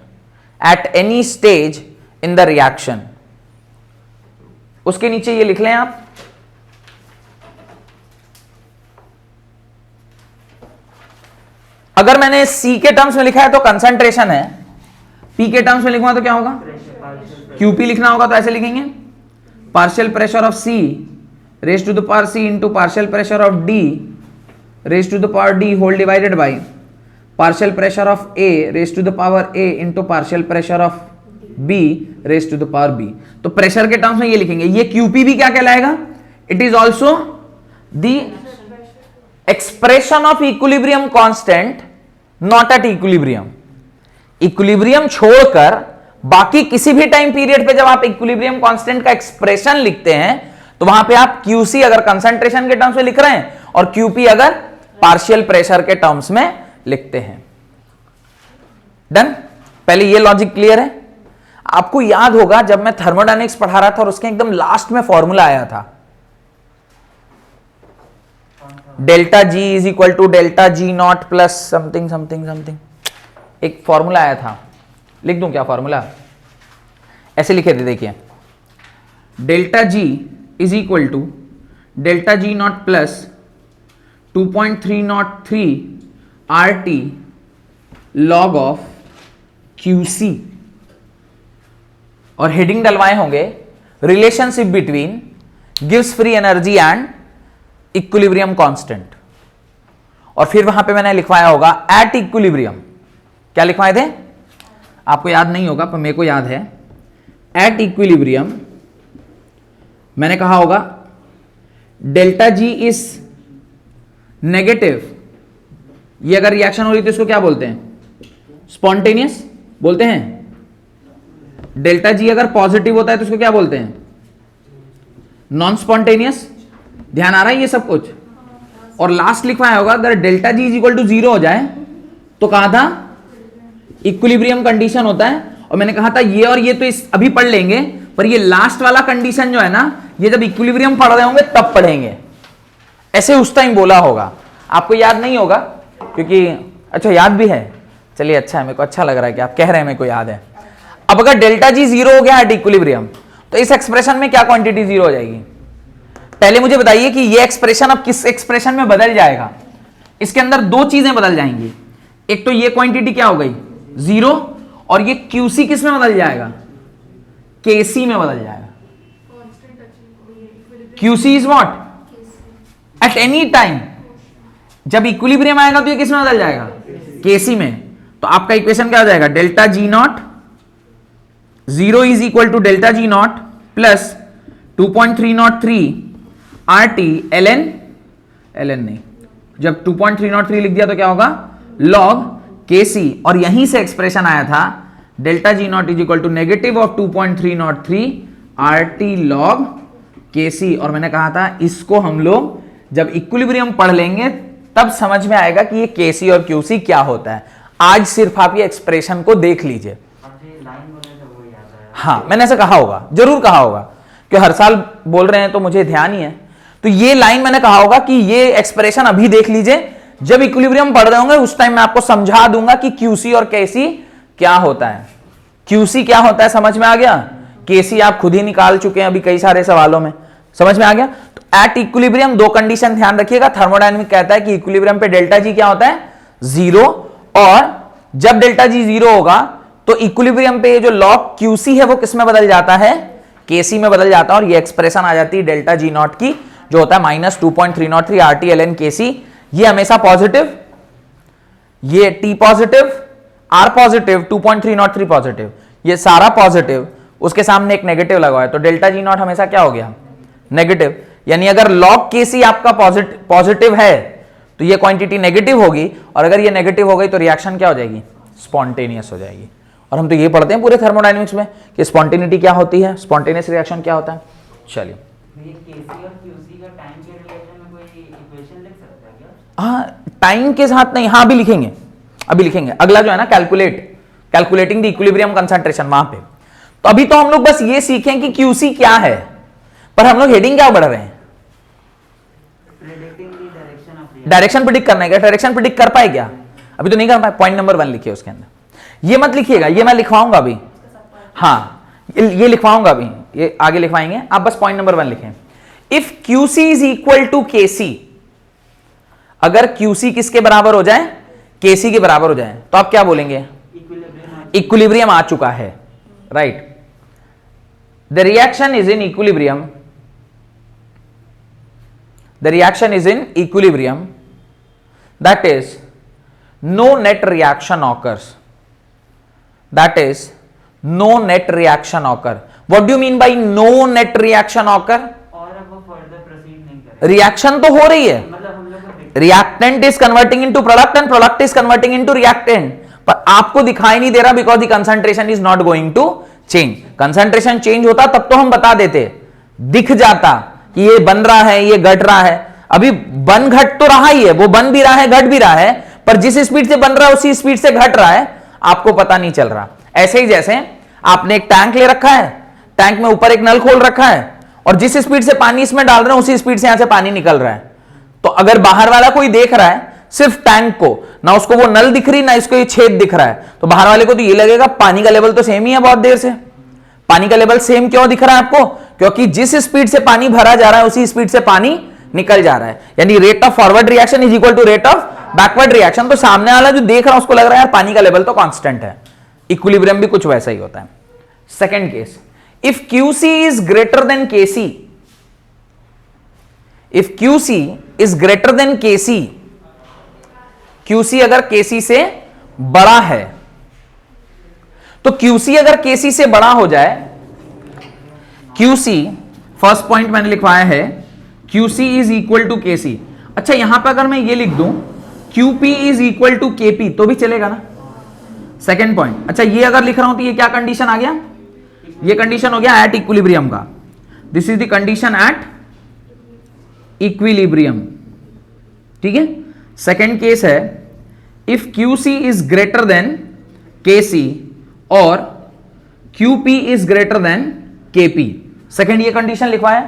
at any stage in the reaction. उसके नीचे ये लिख लें आप, अगर मैंने C के टर्म्स में लिखा है तो कंसंट्रेशन है, P के टर्म्स में लिखूंगा तो क्या होगा? QP लिखना होगा तो ऐसे लिखेंगे, partial pressure of C raise to the power C into partial pressure of D raise to the power D whole divided by partial pressure of A raise to the power A into partial pressure of B raise to the power B। तो pressure के terms में ये लिखेंगे। ये QP भी क्या कहलाएगा? It is also the expression of equilibrium constant not at equilibrium. Equilibrium छोड़कर बाकी किसी भी टाइम पीरियड पे जब आप इक्विलिब्रियम कांस्टेंट का एक्सप्रेशन लिखते हैं तो वहां पे आप QC अगर कंसंट्रेशन के टर्म्स में लिख रहे हैं और QP अगर पार्शियल प्रेशर के टर्म्स में लिखते हैं। डन? पहले ये लॉजिक क्लियर है? आपको याद होगा जब मैं थर्मोडायनेमिक्स पढ़ा रहा था और उसके एकदम लास्ट में फॉर्मूला आया था, delta G is equal to delta G not plus something something something, एक फॉर्मूला आया था। लिख दूं क्या फॉर्मूला? ऐसे लिखे थे, देखिए, delta G is equal to delta G not plus 2.303 RT log of QC, और हेडिंग डलवाए होंगे रिलेशनशिप बिटवीन गिव्स free energy and equilibrium constant, और फिर वहां पे मैंने लिखवाया होगा एट इक्विलिब्रियम। क्या लिखवाए थे? आपको याद नहीं होगा पर मेरे को याद है, एट इक्विलिब्रियम मैंने कहा होगा डेल्टा जी इज नेगेटिव। ये अगर रिएक्शन हो रही तो इसको क्या बोलते हैं? स्पॉन्टेनियस बोलते हैं। डेल्टा जी अगर पॉजिटिव होता है तो इसको क्या बोलते हैं? Non spontaneous. ध्यान आ रहा है ये सब कुछ? और लास्ट लिखवाया होगा अगर delta G is equal to 0 हो जाए तो कहा था इक्विलिब्रियम कंडीशन होता है। और मैंने कहा था ये और ये तो इस अभी पढ़ लेंगे, पर ये लास्ट वाला कंडीशन जो है ना, ये जब इक्विलिब्रियम पढ़ रहे होंगे तब पढ़ेंगे। ऐसे उस टाइम बोला होगा, आपको याद नहीं होगा क्योंकि अच्छा याद भी है। चलिए अच्छा है, मेरे को अच्छा लग रहा है कि आप कह रहे हैं मेरे को याद है। अब अगर डेल्टा जी 0 हो गया एट इक्विलिब्रियम तो इस एक्सप्रेशन में क्या क्वांटिटी 0 हो जाएगी? पहले मुझे बताइए कि ये एक्सप्रेशन अब किस एक्सप्रेशन में बदल जाएगा? इसके अंदर दो चीजें बदल जाएंगी। एक तो ये क्वांटिटी क्या हो गई 0, और ये QC किस में बदल जाएगा? KC में बदल जाएगा। QC is what? At any time जब इक्विलिब्रियम आएगा तो ये किस में बदल जाएगा? KC में। तो आपका इक्वेशन क्या हो जाएगा? Delta G not 0 is equal to delta G not plus 2.303 RT ln नहीं, जब 2.303 लिख दिया तो क्या होगा? log KC। और यहीं से एक्सप्रेशन आया था delta G not is equal to negative of 2.303 RT log KC। और मैंने कहा था इसको हम लोग जब इक्विलिब्रियम पढ़ लेंगे तब समझ में आएगा कि ये KC और QC क्या होता है। आज सिर्फ आप ये एक्सप्रेशन को देख लीजिए। हाँ, मैंने ऐसा कहा होगा, जरूर कहा होगा, कि हर साल बोल रहे हैं तो मुझे ध्यान ही है। तो ये लाइन मैंने कहा होगा कि ये एक्सप्रेशन अभी देख लीजिए, जब इक्विलिब्रियम पढ़ रहे होंगे उस टाइम मैं आपको समझा दूंगा कि QC और KC क्या होता है। QC क्या होता है समझ में आ गया? KC आप खुद ही निकाल चुके हैं अभी कई सारे सवालों में, समझ में आ गया? तो एट इक्विलिब्रियम दो कंडीशन ध्यान रखिएगा। थर्मोडायनेमिक कहता है कि इक्विलिब्रियम पे डेल्टा जी क्या होता है? 0, और जब डेल्टा जी 0 होगा तो इक्विलिब्रियम पे जो log QC है वो किस में बदल जाता है? KC में बदल जाता है। और ये एक्सप्रेशन आ जाती है डेल्टा जी नॉट की जो होता है -2.303 RT ln KC। ये हमेशा पॉजिटिव, ये T positive, R positive, 2.303 positive, ये सारा पॉजिटिव, उसके सामने एक नेगेटिव लगा है तो डेल्टा जी नॉट हमेशा क्या हो गया? नेगेटिव। यानी अगर log KC आपका पॉजिटिव है तो ये क्वांटिटी नेगेटिव होगी, और अगर ये नेगेटिव हो गई तो रिएक्शन क्या हो जाएगी? स्पॉन्टेनियस हो जाएगी। और हम तो ये पढ़ते हैं पूरे थर्मोडायनेमिक्स में कि स्पॉन्टेनिटी क्या होती है, स्पॉन्टेनियस रिएक्शन क्या होता है। चलिए, हाँ टाइम के साथ नहीं, हाँ अभी लिखेंगे, अभी लिखेंगे। अगला जो है ना कैलकुलेटिंग द इक्विलिब्रियम कंसंट्रेशन, वहां पे। तो अभी तो हम लोग बस ये सीखें कि QC क्या है, पर हम लोग हेडिंग क्या बढ़ रहे हैं? डायरेक्शन प्रिडिक्ट करना है क्या? डायरेक्शन प्रिडिक्ट कर पाए क्या? अभी तो नहीं कर पाए। पॉइंट नंबर 1 लिखिए उसके अंदर। ये मत लिखिएगा, ये मैं लिखवाऊंगा अभी, हाँ ये लिखवाऊंगा अभी, ये आगे लिखवाएंगे। आप बस पॉइंट नंबर 1 लिखें। If QC is equal to KC, अगर QC किसके बराबर हो जाए? KC के बराबर हो जाए तो आप क्या बोलेंगे? इक्विलिब्रियम आ चुका है, right. The reaction is in equilibrium, the reaction is in equilibrium, that is no net reaction occurs, that is no net reaction occur. What do you mean by no net reaction occur? और अब वो further proceed नहीं करेगा। Reaction तो हो रही है, मतलब हम लोग को reactant is converting into product and product is converting into reactant, पर आपको दिखाई नहीं दे रहा because the concentration is not going to change। concentration change होता तब तो हम बता देते, दिख जाता कि ये बन रहा है, ये घट रहा है। अभी बन घट तो रहा ही है, वो बन भी रहा है, घट भी रहा है, पर जिस स्पीड से बन रहा है उसी स्पीड से घट रहा है, आपको पता नहीं चल रहा। ऐसे ही जैसे आपने एक टैंक ले रखा है, टैंक में ऊपर एक नल खोल रखा है, और जिस स्पीड से पानी इसमें डाल रहे हैं उसी स्पीड से यहां से पानी निकल रहा है। तो अगर बाहर वाला कोई देख रहा है सिर्फ टैंक को, ना उसको वो नल दिख रही, ना इसको ये छेद दिख रहा है, तो बाहर वाले को तो ये लगेगा पानी का लेवल तो सेम ही है बहुत देर से। पानी का लेवल सेम क्यों दिख रहा है आपको? क्योंकि जिस स्पीड से पानी भरा जा रहा है उसी स्पीड से पानी निकल जा रहा है। यानी rate of forward reaction is equal to rate of backward reaction. तो सामने वाला जो देख रहा है उसको लग रहा है यार पानी का लेवल तो कांस्टेंट है। इक्विलिब्रियम भी कुछ वैसा ही होता है। Second case, if QC is greater than KC, if QC is greater than KC, QC अगर KC से बड़ा है, तो QC अगर KC से बड़ा हो जाए QC, फर्स्ट पॉइंट मैंने लिखवाया है QC is equal to KC। अच्छा यहां पर अगर मैं ये लिख दूं QP is equal to KP तो भी चलेगा ना। सेकेंड पॉइंट, अच्छा ये अगर लिख रहा हूं तो ये क्या कंडीशन आ गया, ये कंडीशन हो गया एट इक्विलिब्रियम का। This is the condition at equilibrium, ठीक है। सेकेंड केस है if QC is greater than KC और QP is greater than KP। Second ये कंडीशन लिखवाया,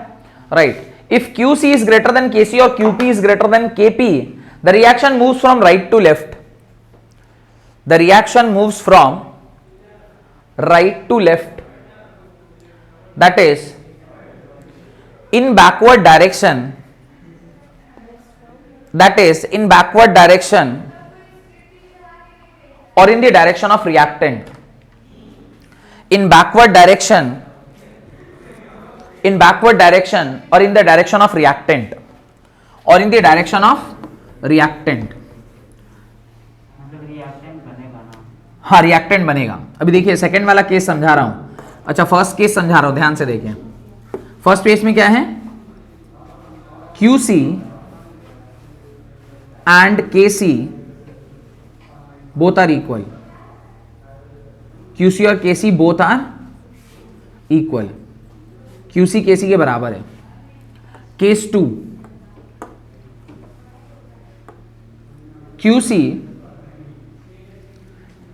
right. If QC is greater than KC और QP is greater than KP, the reaction moves from right to left. The reaction moves from right to left, that is in backward direction, or in the direction of reactant, in backward direction or in the direction of reactant, or in the direction of reactant। हाँ reactant बनेगा। अभी देखिए second वाला case समझा रहा हूं, अच्छा first case समझा रहा हूं, ध्यान से देखिए। फर्स्ट केस में क्या है, QC and KC both are equal, QC और KC both are equal, QC KC के बराबर है। Case 2, QC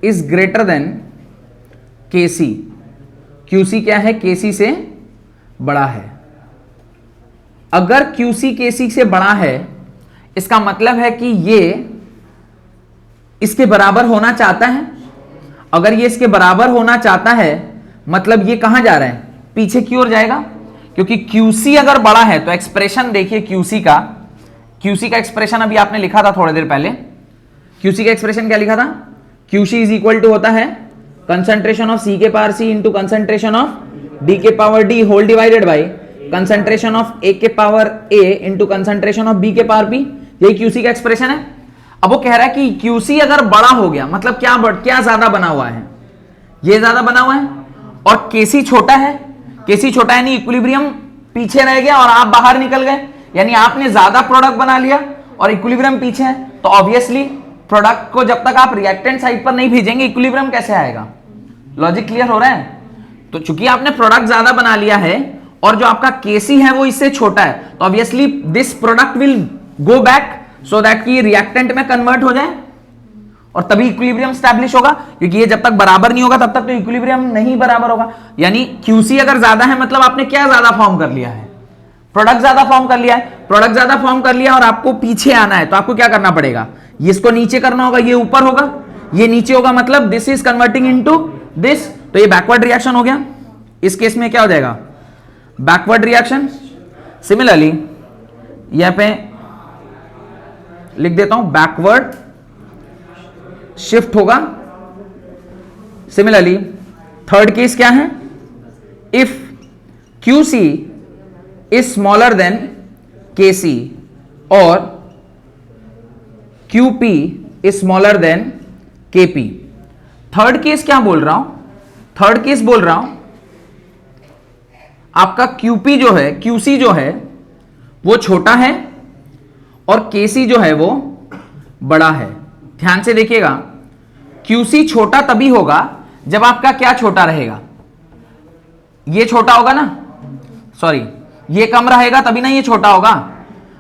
is greater than KC, QC क्या है, KC से बड़ा है। अगर QC KC से बड़ा है इसका मतलब है कि ये इसके बराबर होना चाहता है। अगर ये इसके बराबर होना चाहता है मतलब ये कहां जा रहा है, पीछे की ओर जाएगा, क्योंकि QC अगर बड़ा है तो एक्सप्रेशन देखिए QC का एक्सप्रेशन अभी आपने लिखा था थोड़ी देर पहले। QC का एक्सप्रेशन क्या लिखा था, QC इज इक्वल टू होता है कंसंट्रेशन ऑफ C के power C into concentration of D के power D whole divided by concentration of A के power A into concentration of B के पावर B। यही QC का एक्सप्रेशन है। अब वो कह रहा है कि QC अगर बड़ा हो गया मतलब क्या ज्यादा बना हुआ है, ये ज्यादा बना हुआ है, और KC छोटा है, KC छोटा यानी इक्विलिब्रियम पीछे रह गया और आप बाहर निकल गए, यानी आपने ज्यादा प्रोडक्ट बना लिया और इक्विलिब्रियम पीछे है, तो ऑब्वियसली प्रोडक्ट को जब तक आप रिएक्टेंट साइड पर नहीं भेजेंगे इक्विलिब्रियम कैसे आएगा। लॉजिक क्लियर हो रहा है। तो चूंकि आपने प्रोडक्ट ज्यादा बना लिया है और जो आपका KC है वो इससे छोटा है, तो obviously this product will go back so that कि रिएक्टेंट में कन्वर्ट हो जाए और तभी इक्विलिब्रियम स्टैब्लिश होगा, क्योंकि ये जब तक बराबर नहीं होगा तब तक तो इक्विलिब्रियम नहीं बराबर होगा। यानी QC अगर ज्यादा है मतलब आपने क्या ज्यादा फॉर्म कर लिया है, प्रोडक्ट ज्यादा फॉर्म कर लिया है। प्रोडक्ट ज्यादा फॉर्म कर लिया और आपको पीछे आना है तो आपको क्या करना पड़ेगा, इसको नीचे करना होगा, ये ऊपर होगा, ये नीचे होगा, मतलब this is converting into this, तो ये बैकवर्ड रिएक्शन हो गया। इस केस में क्या हो जाएगा, बैकवर्ड रिएक्शन। सिमिलरली यहां पे लिख देता हूं बैकवर्ड शिफ्ट होगा। सिमिलरली थर्ड केस क्या है, if QC is smaller than KC और QP is smaller than KP। Third case क्या बोल रहा हूं, थर्ड केस बोल रहा हूं आपका QP जो है, QC जो है वो छोटा है और KC जो है वो बड़ा है। ध्यान से देखिएगा, QC छोटा तभी होगा जब आपका क्या छोटा रहेगा, ये छोटा होगा ना, सॉरी ये कम रहेगा तभी ना ये छोटा होगा।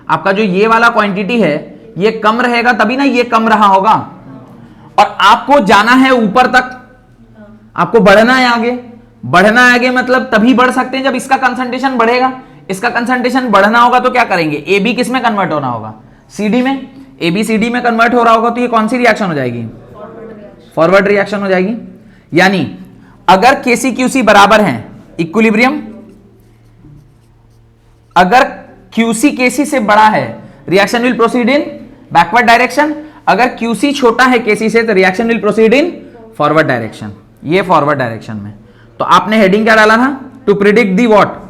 आपका जो ये वाला क्वांटिटी है ये कम रहेगा तभी ना ये कम रहा होगा, और आपको जाना है ऊपर तक, आपको बढ़ना है आगे, बढ़ना है आगे मतलब तभी बढ़ सकते हैं जब इसका कंसंट्रेशन बढ़ेगा। इसका कंसंट्रेशन बढ़ना होगा तो क्या करेंगे, AB किस में कन्वर्ट होना होगा, CD में। AB CD में कन्वर्ट हो रहा होगा तो ये कौन सी रिएक्शन हो जाएगी, फॉरवर्ड रिएक्शन हो जाएगी। यानी अगर KC QC बराबर हैं इक्विलिब्रियम, अगर QC KC से बड़ा है reaction will proceed in backward direction, अगर QC छोटा है KC से तो reaction will proceed in forward direction, ये फॉरवर्ड डायरेक्शन में। तो आपने हेडिंग क्या डाला था, to predict the what,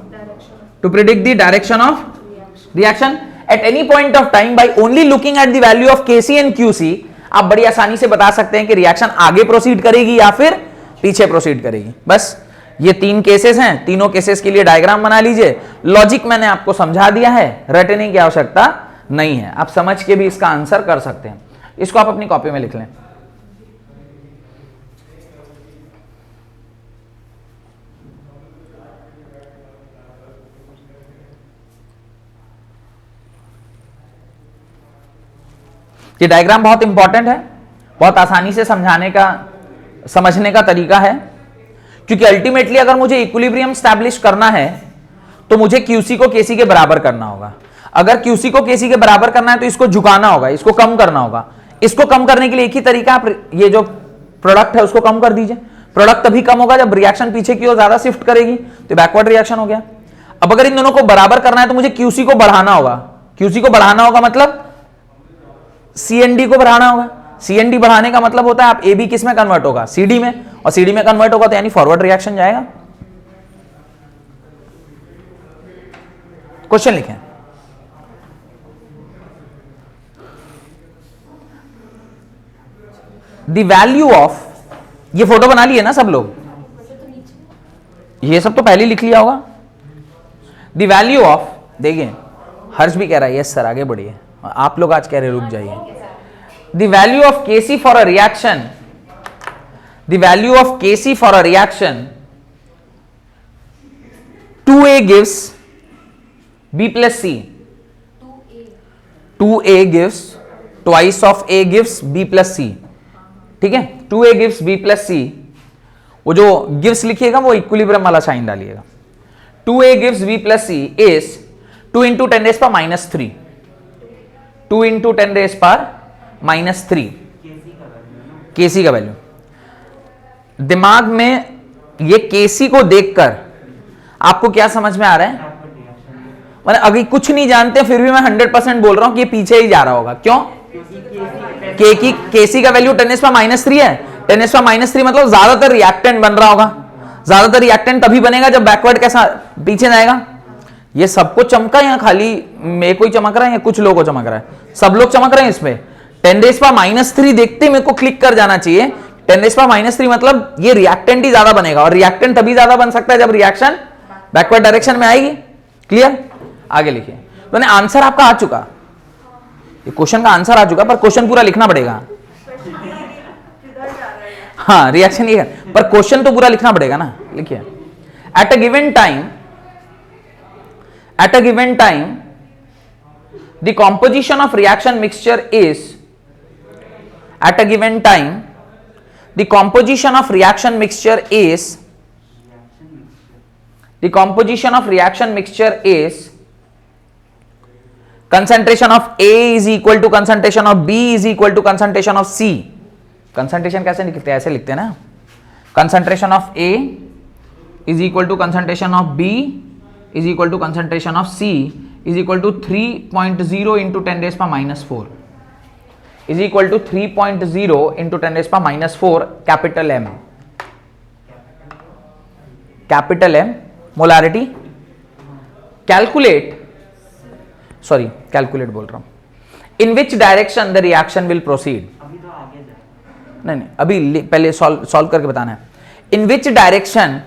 to predict the direction of reaction at any point of time by only looking at the value of KC and QC। आप बड़ी आसानी से बता सकते हैं कि रिएक्शन आगे प्रोसीड करेगी या फिर पीछे प्रोसीड करेगी। बस ये 3 केसेस हैं, तीनों केसेस के लिए डायग्राम बना लीजिए। लॉजिक मैंने आपको समझा दिया है, रटने की आवश्यकता नहीं है, आप समझ के भी इसका आंसर कर सकते हैं। इसको आप अपनी कॉपी में लिख लें। ये डायग्राम बहुत इंपॉर्टेंट है, बहुत आसानी से समझने का तरीका है, क्योंकि अल्टीमेटली अगर मुझे इक्विलिब्रियम स्टैब्लिश करना है तो मुझे क्यूसी को केसी के बराबर करना होगा। अगर क्यूसी को केसी के बराबर करना है तो इसको झुकाना होगा, इसको कम करना होगा। इसको कम करने के लिए एक ही तरीका, आप ये जो प्रोडक्ट है उसको कम कर दीजिए। प्रोडक्ट तभी कम होगा जब रिएक्शन पीछे की ओर ज्यादा शिफ्ट करेगी, तो बैकवर्ड रिएक्शन हो गया। अब अगर इन दोनों को बराबर करना है तो मुझे क्यूसी को बढ़ाना होगा। क्यूसी को बढ़ाना होगा मतलब सीएनडी को बढ़ाना होगा। सीएनडी बढ़ाने का मतलब होता है आप एबी किस में कन्वर्ट होगा, सीडी में, और सीडी में कन्वर्ट होगा तो यानी फॉरवर्ड रिएक्शन जाएगा। क्वेश्चन लिखें। द वैल्यू ऑफ, ये फोटो बना लिए ना सब लोग, ये सब तो पहले लिख लिया होगा। द वैल्यू ऑफ, देखिए हर्ष भी कह रहा है यस सर आगे बढ़िए, आप लोग आज कह रहे रुक जाइए। The value of KC for a reaction, the value of KC for a reaction 2A gives B plus C, 2A gives twice of A gives B plus C, ठीक है। 2A gives B plus C, वो जो gives लिखिएगा वो equilibrium वाला sign डालिएगा। 2A gives B plus C is 2 into 10 raised power minus 3, 2 into 10 raised power minus 3 केसी का value. दिमाग में ये केसी को देखकर आपको क्या समझ में आ रहा है? मैंने अभी कुछ नहीं जानते फिर भी मैं 100% बोल रहा हूं कि ये पीछे ही जा रहा होगा। क्यों? केसी का वैल्यू 10 पर -3 है। 10 पर -3 मतलब ज्यादातर रिएक्टेंट बन रहा होगा। ज्यादातर रिएक्टेंट तभी बनेगा जब बैकवर्ड कैसा पीछे जाएगा। ये सबको चमका या खाली मेरे को ही चमक रहा है या कुछ लोगों को चमक रहा है? सब लोग चमक रहे हैं इसमें। 10 पर -3 देखते मेरे को क्लिक कर जाना चाहिए। 10 पर -3 मतलब ये रिएक्टेंट ही ज्यादा बनेगा, और रिएक्टेंट तभी ज्यादा बन सकता है जब रिएक्शन बैकवर्ड डायरेक्शन में आएगी। क्लियर? आगे लिखिए। तो आंसर आपका आ चुका, ये क्वेश्चन का आंसर आ चुका, पर क्वेश्चन पूरा लिखना पड़ेगा। हाँ रिएक्शन ये है, पर क्वेश्चन तो पूरा लिखना पड़ेगा ना। लिखिए, eight a given time the composition of reaction mixture is, eight a given time the composition of reaction mixture is, the composition of reaction mixture is concentration of A is equal to concentration of B is equal to concentration of C. concentration कैसे लिखते हैं? ऐसे लिखते हैं ना, concentration of A is equal to concentration of B is equal to concentration of C is equal to 3.0 into 10 raised power -4 is equal to 3.0 into 10 raised power -4 capital M, capital M मोलारिटी। Calculate बोल रहा हूं, in which direction the reaction will proceed. अभी तो आगे जाए, नहीं अभी पहले सॉल्व करके बताना है। In which direction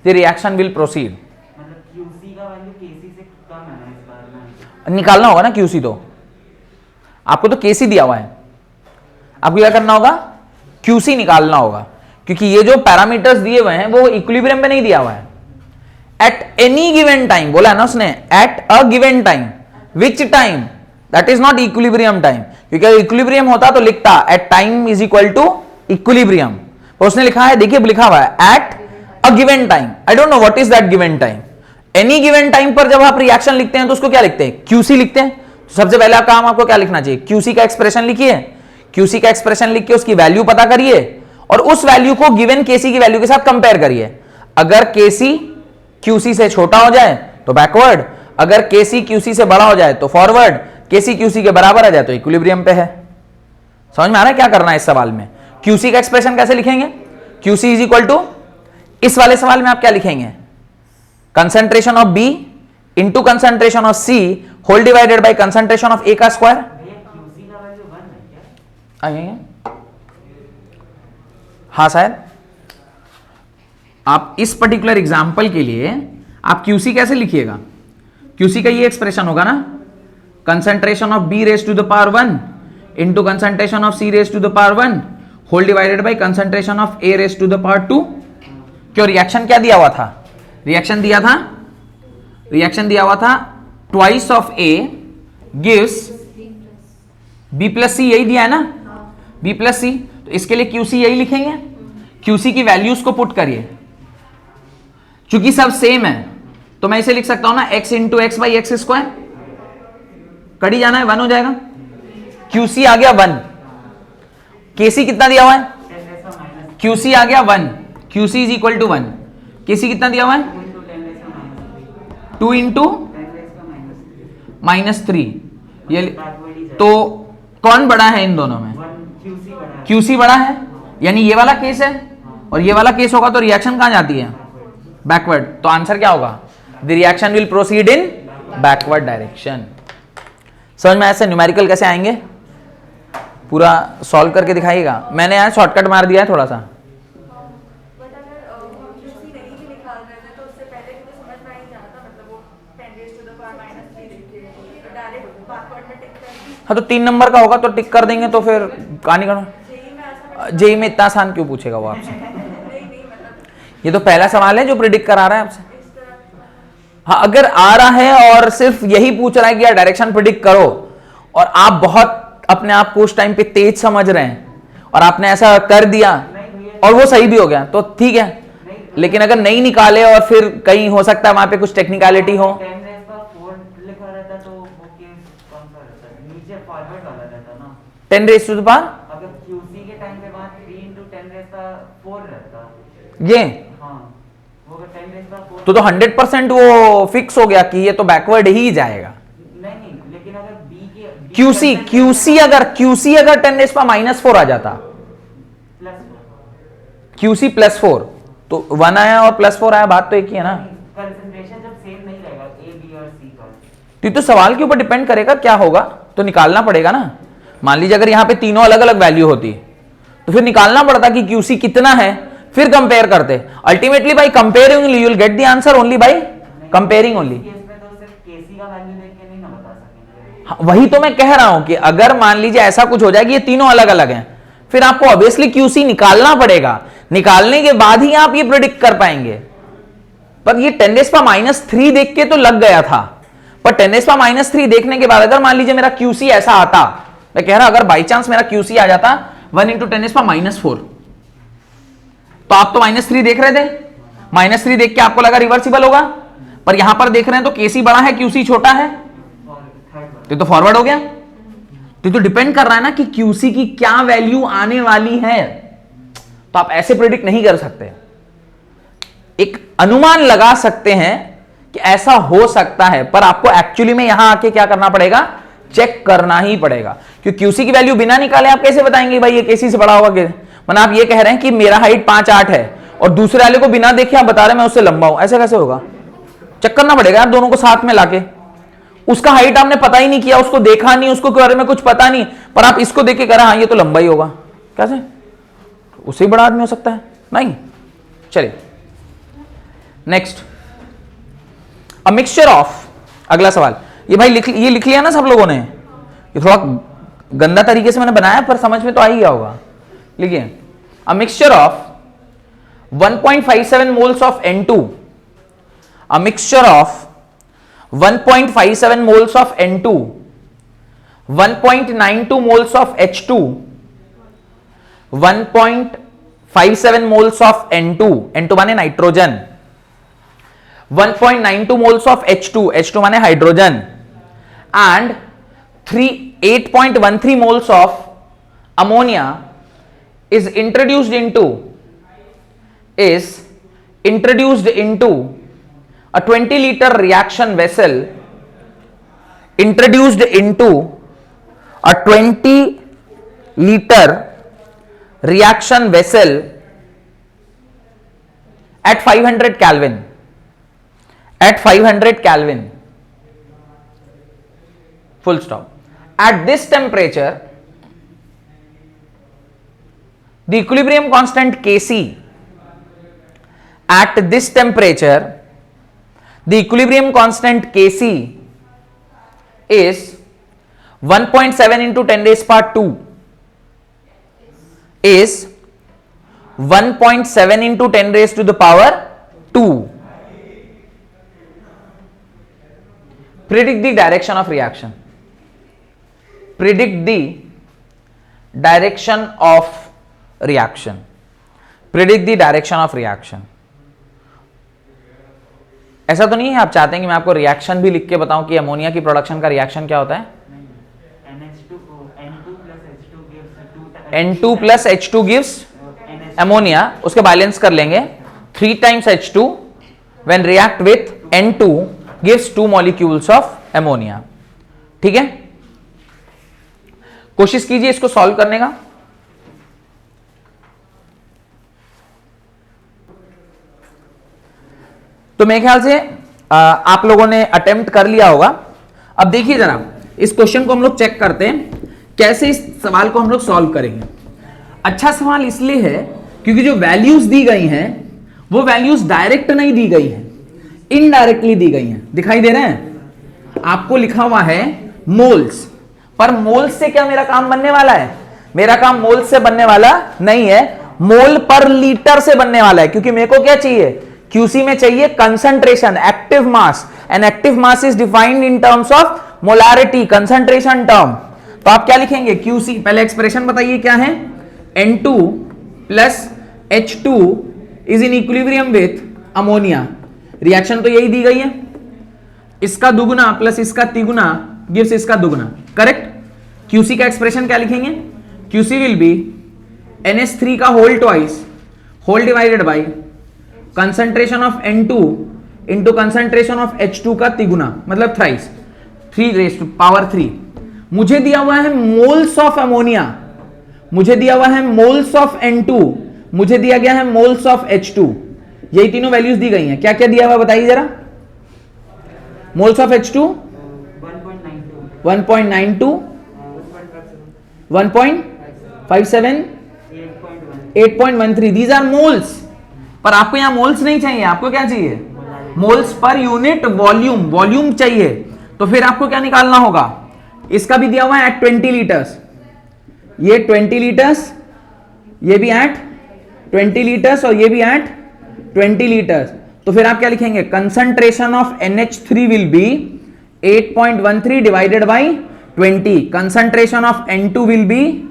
the reaction will proceed, मतलब क्यूसी का वैल्यू केसी से कम है ना इस बार में, निकालना होगा ना क्यूसी। तो आपको तो केसी दिया हुआ है, आपको क्या करना होगा? क्यूसी निकालना होगा, क्योंकि ये जो पैरामीटर्स दिए हुए हैं वो इक्विलिब्रियम पे नहीं दिया हुआ है। एट एनी गिवन टाइम बोला है ना उसने, at a given time, which time, that is not equilibrium time, क्योंकि अगर इक्विलिब्रियम होता तो लिखता at time is equal to equilibrium, तो उसने लिखा है, देखिए लिखा हुआ है at a given time. I don't know what is that given time. Any given time पर जब आप रिएक्शन लिखते हैं तो उसको क्या लिखते हैं? क्यूसी लिखते हैं। तो सबसे पहला काम आपको क्या लिखना चाहिए? क्यूसी का एक्सप्रेशन लिखिए। क्यूसी का एक्सप्रेशन लिख के उसकी वैल्यू पता करिए और उस वैल्यू को गिवन केसी की वैल्यू के साथ कंपेयर करिए। अगर केसी क्यूसी से छोटा हो जाए तो बैकवर्ड, अगर केसी क्यूसी से बड़ा हो जाए तो फॉरवर्ड, केसी क्यूसी के बराबर आ जाए तो इक्विलिब्रियम पे है। समझ में आ रहा है क्या करना है इस सवाल में? क्यूसी का एक्सप्रेशन कैसे लिखेंगे? क्यूसी इज इक्वल टू, इस वाले सवाल में आप क्या लिखेंगे? Concentration of B into concentration of C whole divided by concentration of A का स्क्वायर। क्यूसी का वैल्यू 1 है क्या? आइए, हाँ शायद आप इस पर्टिकुलर एग्जाम्पल के लिए आप QC कैसे लिखिएगा? QC का ये एक्सप्रेशन होगा ना, concentration of B raise to the power 1 into concentration of C raise to the power 1 whole divided by concentration of A raise to the power 2। क्यों रिएक्शन क्या दिया हुआ था? रिएक्शन दिया हुआ था twice of A gives B plus C, यही दिया है ना, B प्लस C। तो इसके लिए QC यही लिखेंगे। QC की वैल्यूज को पुट करिए, चूंकि सब सेम है तो मैं इसे लिख सकता हूं ना x into x by x square, कड़ी जाना है 1 हो जाएगा। QC आ गया 1, KC कितना दिया हुआ है? QC आ गया 1, QC is equal to 1, KC कितना दिया हुआ है? 2 इंटू -3। ये तो कौन बड़ा है इन दोनों में? QC बड़ा है, यानी ये वाला केस है और ये वाला केस होगा तो रिएक्शन कहां जाती है? बैकवर्ड। तो आंसर क्या होगा? The reaction will proceed in backward direction. समझ में? ऐसे न्यूमेरिकल कैसे आएंगे पूरा सॉल्व करके दिखाइएगा। मैंने यहाँ शॉर्टकट मार दिया है थोड़ा सा। हाँ तो 3 नंबर का होगा तो टिक कर देंगे, तो फिर कहानी करो। जेई में इतना आसान क्यों पूछेगा वो आपसे? ये तो पहला सवाल है जो प्रिडिक्ट करा रहा है आपसे। हाँ अगर आ रहा है और सिर्फ यही पूछ रहा है कि यार डायरेक्शन प्रिडिक्ट करो और आप बहुत अपने आप को उस टाइम पे तेज समझ रहे हैं और आपने ऐसा कर दिया और वो सही भी हो गया तो ठीक है, लेकिन अगर नहीं निकाले और फिर कहीं हो सकता है वहां पे कुछ टेक्निकलिटी हो। 10 रेज़ टू द पावर अगर QC के टाइम पे वहां 3 इंटू 10 रेज़ का 4 रहता ये, हाँ वो अगर 10 रेज़ का 4 तो 100% वो फिक्स हो गया कि ये तो बैकवर्ड ही जाएगा। नहीं, लेकिन अगर B के QC अगर 10 रेज़ पावर -4 आ जाता, QC +4 तो 1 आया और +4 आया, बात तो एक ही है ना। कंसंट्रेशन जब सेम नहीं रहेगा A B और C का, तो सवाल के ऊपर डिपेंड करेगा क्या होगा, तो निकालना पड़ेगा ना। मान लीजिए अगर यहाँ पे तीनों अलग अलग वैल्यू होती तो फिर निकालना पड़ता कि QC कितना है, फिर कंपेयर करते। Ultimately by comparing only you will get the answer, only by comparing only. इसमें तो सिर्फ KC का वैल्यू देख के नहीं ना बता सकेंगे। हाँ, वही तो मैं कह रहा हूं कि अगर मान लीजिए ऐसा कुछ हो जाए कि ये तीनों अलग अलग हैं, फिर आपको ऑब्वियसली QC निकालना पड़ेगा। निकालने के बाद ही आप ये प्रिडिक्ट कर पाएंगे। पर ये 10⁻³ देख के तो लग गया था, पर 10⁻³ देखने के बाद अगर मान लीजिए मेरा QC ऐसा आता, मैं कह रहा अगर बाई चांस मेरा QC आ जाता 1 इंटू 10⁻⁴, तो आप तो -3 देख रहे थे, -3 देख के आपको लगा रिवर्सिबल होगा, पर यहां पर देख रहे हैं तो KC बड़ा है QC छोटा है, तो फॉरवर्ड हो गया। तो डिपेंड कर रहा है ना कि QC की क्या वैल्यू आने वाली है, तो आप ऐसे प्रेडिक्ट नहीं कर सकते। एक अनुमान लगा सकते हैं कि ऐसा हो सकता है, पर आपको एक्चुअली में यहां आके क्या करना पड़ेगा, चेक करना ही पड़ेगा। क्योंकि QC की वैल्यू बिना निकाले आप कैसे बताएंगे भाई ये KC से बड़ा होगा? मतलब आप ये कह रहे हैं कि मेरा हाइट 5'8" है और दूसरे वाले को बिना देखे आप बता रहे हैं मैं उससे लंबा हूं, ऐसे कैसे होगा? चेक करना पड़ेगा यार दोनों को साथ में लाके। उसका हाइट आपने पता ही नहीं किया, उसको देखा नहीं, उसको के बारे में कुछ पता नहीं, पर आप इसको देख के कह रहे हैं हाँ ये तो लंबा ही होगा, कैसे? उससे बड़ा आदमी हो सकता है? नहीं। चलिए नेक्स्ट, अ मिक्सचर ऑफ, अगला सवाल। ये भाई ये लिख लिया ना सब लोगों ने, ये थोड़ा गंदा तरीके से मैंने बनाया पर समझ में तो आ ही गया होगा। लिखिए, a mixture of 1.57 moles of N2, a mixture of 1.57 moles of N2, 1.92 moles of H2, 1.57 moles of N2, N2 माने nitrogen, 1.92 moles of H2, H2 माने hydrogen, and 8.13 moles of ammonia is introduced into a 20-liter reaction vessel, introduced into a 20-liter reaction vessel at 500 Kelvin. At 500 Kelvin. Full stop. At this temperature, the equilibrium constant Kc at this temperature, the equilibrium constant Kc is 1.7 into 10 raised power 2 is 1.7 into 10 raised to the power 2. Predict the direction of reaction. Predict the direction of reaction. Predict the direction of reaction. ऐसा तो नहीं है आप चाहते हैं कि मैं आपको रिएक्शन भी लिख के बताऊं कि अमोनिया की प्रोडक्शन का रिएक्शन क्या होता है? N2 plus H2 gives ammonia. उसके बैलेंस कर लेंगे 3 times H2 when react with N2 gives 2 molecules of ammonia. ठीक है, कोशिश कीजिए इसको सॉल्व करने का. तो मेरे ख्याल से आप लोगों ने अटेम्प्ट कर लिया होगा. अब देखिए जरा इस क्वेश्चन को हम लोग चेक करते हैं कैसे इस सवाल को हम लोग सॉल्व करेंगे. अच्छा सवाल इसलिए है क्योंकि जो वैल्यूज दी गई हैं वो वैल्यूज डायरेक्ट नहीं दी गई हैं, इनडायरेक्टली दी गई हैं. दिखाई दे रहे हैं आपको, लिखा हुआ है मोल्स, पर मोल्स से क्या मेरा काम बनने वाला है? मेरा काम मोल्स से बनने वाला नहीं है, मोल पर लीटर से बनने वाला है. क्योंकि मेरे को क्या चाहिए? क्यूसी में चाहिए concentration, active mass, and active mass is defined in terms of molarity, concentration term. तो आप क्या लिखेंगे? क्यूसी, पहले एक्सप्रेशन बताइए क्या है? N2 plus H2 is in equilibrium with ammonia. Reaction तो यही दी गई है, इसका दुगुना प्लस इसका तिगुना गिव्स इसका दुगुना. करेक्ट. क्यूसी का एक्सप्रेशन क्या लिखेंगे? क्यूसी विल बी NH3 का whole twice whole divided by concentration of N2 into concentration of H2 का तिगुना, मतलब थ्राइस, 3 रेज़ टू पावर 3. मुझे दिया हुआ है मोल्स ऑफ अमोनिया, मुझे दिया हुआ है मोल्स ऑफ N2, मुझे दिया गया है मोल्स ऑफ H2. यही तीनों वैल्यूज दी गई हैं. क्या क्या दिया हुआ बताइए जरा? Moles of H2 1.92, 1.57, 8.13. These are moles. पर आपको यहां मोल्स नहीं चाहिए, आपको क्या चाहिए? Moles per unit volume, volume चाहिए. तो फिर आपको क्या निकालना होगा? इसका भी दिया हुआ है एट 20 लीटर्स, ये 20 लीटर्स, ये भी एट 20 लीटर्स और ये भी एट 20 लीटर्स. तो फिर आप क्या लिखेंगे? Concentration of NH3 will be 8.13 divided by 20. Concentration of N2 will be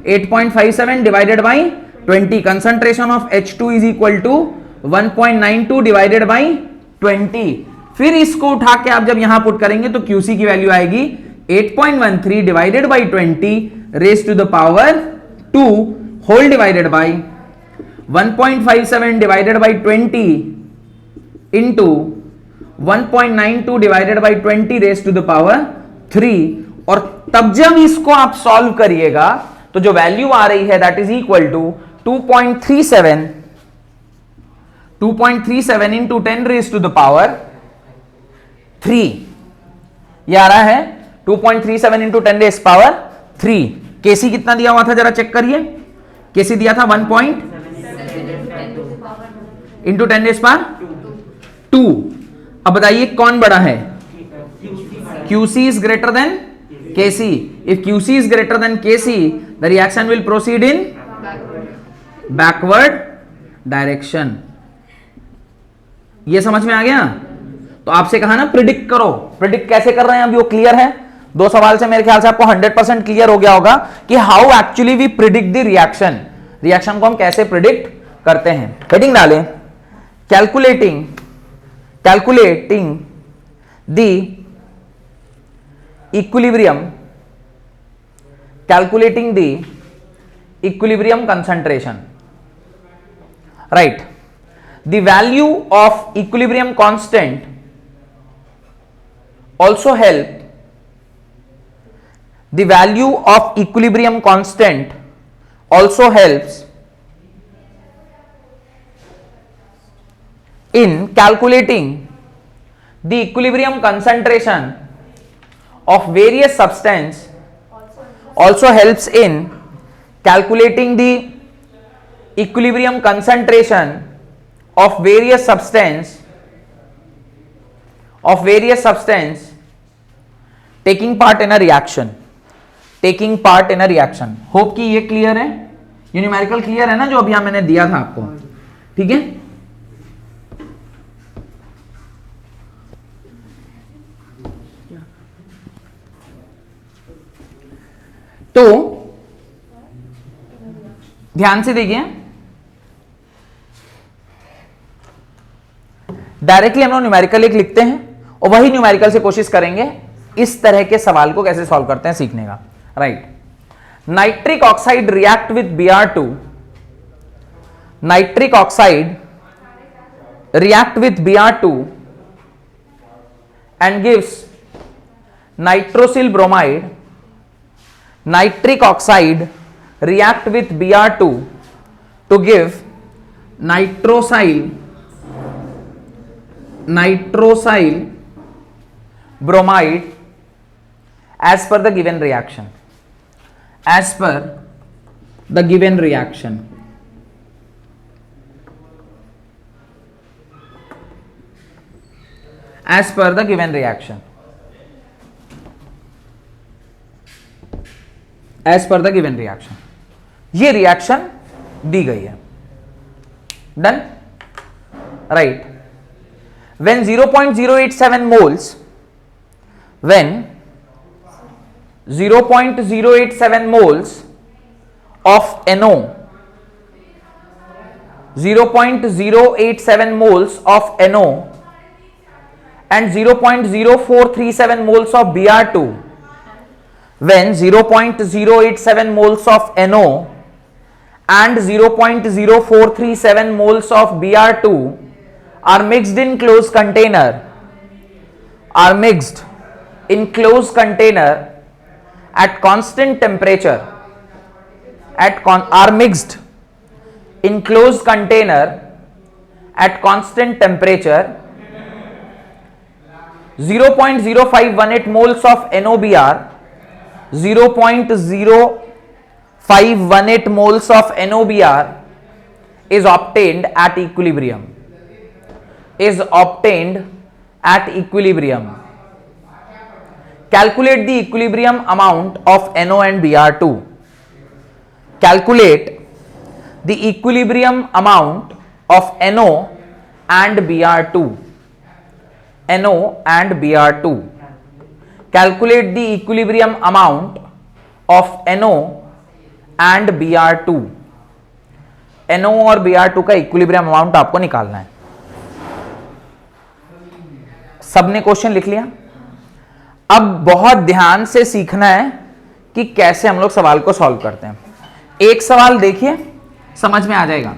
8.57 divided by 20. Concentration of H2 is equal to 1.92 divided by 20. फिर इसको उठा के आप जब यहां पुट करेंगे तो QC की वैल्यू आएगी 8.13 divided by 20 raised to the power 2 whole divided by 1.57 divided by 20 into 1.92 divided by 20 raised to the power 3. और तब जब इसको आप सॉल्व करिएगा तो जो वैल्यू आ रही है that is equal to 2.37 into 10 raised to the power 3. ये आ रहा है 2.37 into 10 raised power 3. केसी कितना दिया हुआ था जरा चेक करिए. केसी दिया था 1 into 10 raised power 2. अब बताइए कौन बड़ा है? QC is greater than KC. If QC is greater than KC, the reaction will proceed in backward direction. ये समझ में आ गया? तो आपसे कहा ना प्रिडिक्ट करो. प्रिडिक्ट कैसे कर रहे हैं अभी वो क्लियर है? 2 सवाल से मेरे ख्याल से आपको 100% क्लियर हो गया होगा कि how actually we predict the reaction. Reaction को हम कैसे प्रिडिक्ट करते हैं. हेडिंग डालें calculating the equilibrium concentration. Right. The value of equilibrium constant also help the value of equilibrium constant also helps in calculating the equilibrium concentration of various substance, also helps in calculating the equilibrium concentration of various substance taking part in a reaction, hope कि ये clear है, ये numerical clear है ना जो अभी मैंने दिया था आपको, ठीक है। तो ध्यान से देखिए, डायरेक्टली हम लोग न्यूमेरिकल एक लिखते हैं और वही न्यूमेरिकल से कोशिश करेंगे इस तरह के सवाल को कैसे सॉल्व करते हैं सीखने का, right. Nitric oxide react with Br2, nitric oxide react with Br2 and gives nitrosyl bromide, nitric oxide react with Br2 to give nitrosyl bromide as per the given reaction, as per the given reaction. As per the given reaction. As per the given reaction. ये reaction दी गई है, done, right. When 0.087 moles, when 0.087 moles of NO, 0.087 moles of NO and 0.0437 moles of Br2, when 0.087 moles of NO and 0.0437 moles of Br2 are mixed in closed container, at constant temperature, are mixed in closed container at constant temperature, 0.0518 moles of NOBr, 0.0518 moles of NOBr is obtained at equilibrium. Calculate the equilibrium amount of NO and Br2. Calculate the equilibrium amount of NO and Br2. Calculate the equilibrium amount of NO and Br2. NO और Br2 का equilibrium amount आपको निकालना है। सबने question लिख लिया? अब बहुत ध्यान से सीखना है कि कैसे हम लोग सवाल को सॉल्व करते हैं। एक सवाल देखिए, समझ में आ जाएगा।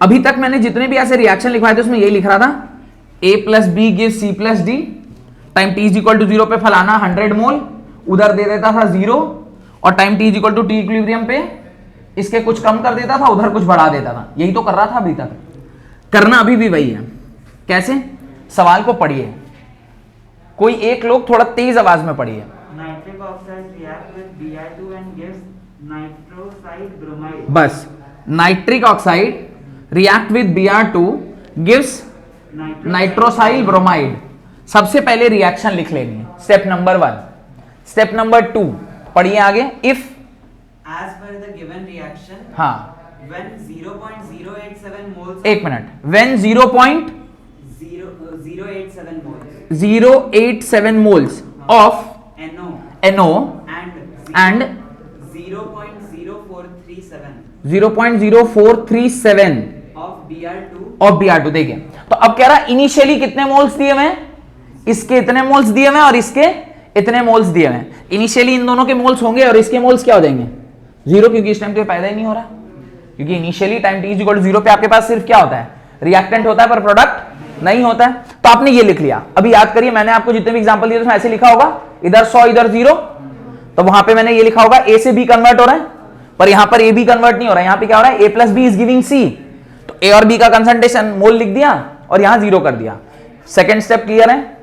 अभी तक मैंने जितने भी ऐसे रिएक्शन लिखवाए थे उसमें यही लिख रहा था, A plus B give C plus D, time t is equal to 0 पे फलाना 100 मोल, उधर दे देता था 0, और time t is equal to T equilibrium पे इसके कुछ कम कर देता था, उधर कुछ बढ़ा देता था। यही तो कर रहा था अभी तक, करना अभी भी वही है। कैसे? सवाल को पढ़िए, कोई एक लोग थोड़ा तेज आवाज में पढ़िए। Nitric oxide react with Br2 and gives nitrosyl bromide. बस, nitric oxide react with Br2 gives nitrosyl bromide. सबसे पहले रिएक्शन लिख लेनी है, स्टेप नंबर 1। स्टेप नंबर 2 पढ़िए आगे। If as per the given reaction, हाँ, व्हेन 0.087 मोल्स, एक मिनट, when 0.087 moles of NO and 0.0437 of Br2। देखिए, तो अब कह रहा इनिशियली कितने मोल्स दिए हुए हैं, इसके इतने मोल्स दिए हुए हैं और इसके इतने मोल्स दिए हुए हैं। इनिशियली इन दोनों के मोल्स होंगे और इसके मोल्स क्या हो जाएंगे? 0, क्योंकि इस टाइम तो पैदा ही नहीं हो रहा, क्योंकि initially time t is equal to 0 पे आपके पास सिर्फ क्या होता है? रिएक्टेंट होता है, पर प्रोडक्ट नहीं होता है। तो आपने ये लिख लिया। अभी याद करिए, मैंने आपको जितने भी एग्जांपल दिए उसमें ऐसे लिखा होगा, इधर 100 इधर 0, तो वहां पे मैंने ये लिखा होगा A से B कन्वर्ट हो रहा है, पर यहां पर A B कन्वर्ट नहीं हो रहा है। यहां पे क्या हो रहा है? A plus B is giving C, तो A और B का कंसंट्रेशन मोल लिख दिया और यहां 0 कर दिया। सेकेंड स्टेप क्लियर है?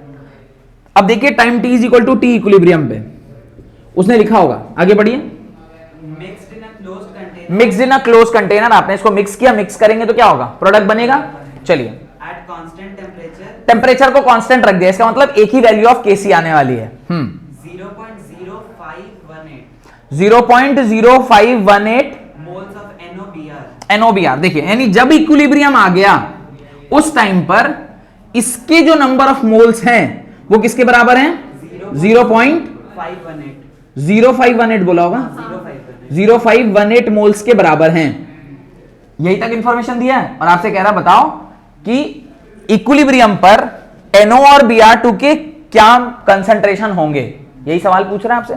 अब देखिए, time t is equal to T equilibrium पे उसने लिखा होगा, आगे बढ़िए। Mixed in a closed container mix in a close container, आपने इसको मिक्स किया, मिक्स करेंगे तो क्या होगा, प्रोडक्ट बनेगा। चलिए At constant temperature, टेम्परेचर को कांस्टेंट रख दिया, इसका मतलब एक ही वैल्यू ऑफ केसी आने वाली है। 0.0518 moles of NOBr. NOBr। देखिए यानी जब इक्विलिब्रियम आ गया उस टाइम पर इसके जो नंबर ऑफ मोल्स हैं वो किसके बराबर हैं, 518. 0.0518 बोला होगा, 0518 मोल्स के बराबर हैं। यही तक इंफॉर्मेशन दिया है और आपसे कह रहा बताओ कि इक्विलिब्रियम पर NO और Br2 के क्या कंसंट्रेशन होंगे, यही सवाल पूछ रहा है आपसे।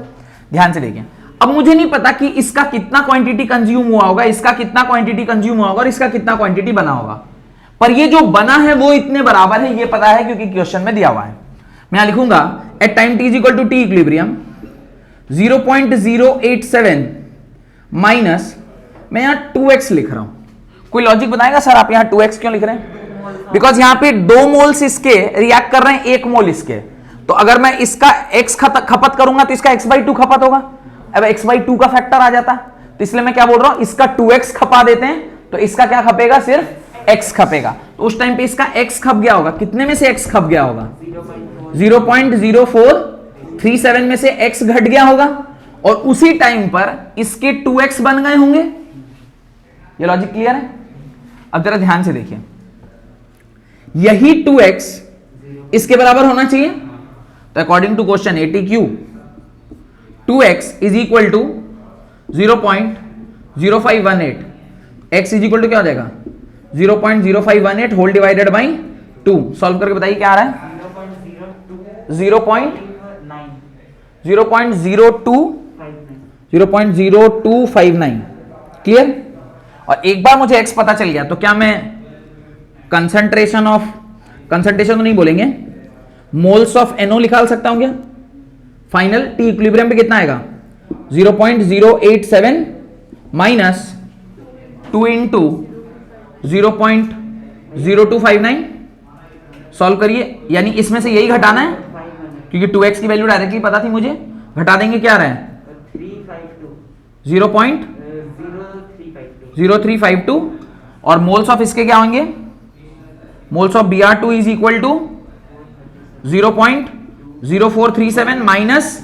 ध्यान से देखिए, अब मुझे नहीं पता कि इसका कितना क्वांटिटी कंज्यूम हुआ होगा, इसका कितना क्वांटिटी कंज्यूम हुआ होगा और इसका कितना क्वांटिटी बना होगा, पर ये जो बना है वो इतने बराबर है, ये पता है क्योंकि क्वेश्चन में दिया हुआ है। मैं यहां लिखूंगा at time t equal to T equilibrium 0.087 minus, मैं यहां 2x लिख रहा हूं। कोई लॉजिक बताएगा सर आप यहां 2x क्यों लिख रहे हैं? बिकॉज यहां पे 2 मोल्स इसके रिएक्ट कर रहे हैं 1 मोल इसके, तो अगर मैं इसका x खपत करूंगा तो इसका x/2 खपत होगा। अब x/2 का फैक्टर आ जाता, तो इसलिए मैं क्या बोल रहा हूं, इसका 2x खपा देते हैं तो इसका क्या खपेगा, सिर्फ x खपेगा। तो उस टाइम पे इसका x खप गया होगा, कितने में से x खप गया होगा, 0.0437 में से x घट गया होगा और उसी टाइम पर इसके 2x बन गए होंगे। ये लॉजिक क्लियर है? अब जरा ध्यान से देखिए, यही 2x इसके बराबर होना चाहिए, तो according to question ATQ 2x is equal to 0.0518, x is equal to क्या हो जाएगा 0.0518 होल डिवाइडेड बाई 2। सॉल्व करके बताइए क्या आ रहा है, 0.0259। क्लियर? और एक बार मुझे x पता चल गया तो क्या मैं कंसंट्रेशन तो नहीं बोलेंगे, मोल्स ऑफ NO निकाल सकता हूं क्या? फाइनल T इक्विलिब्रियम पे कितना आएगा, 0.087 माइनस 2 इंटू 0.0259। सॉल्व करिए, यानी इसमें से यही घटाना है क्योंकि 2x की वैल्यू डायरेक्टली पता थी मुझे, घटा देंगे क्या आ रहा है 0.0352 और मोल्स ऑफ इसके क्या होंगे, moles of Br2 is equal to 0.0437 minus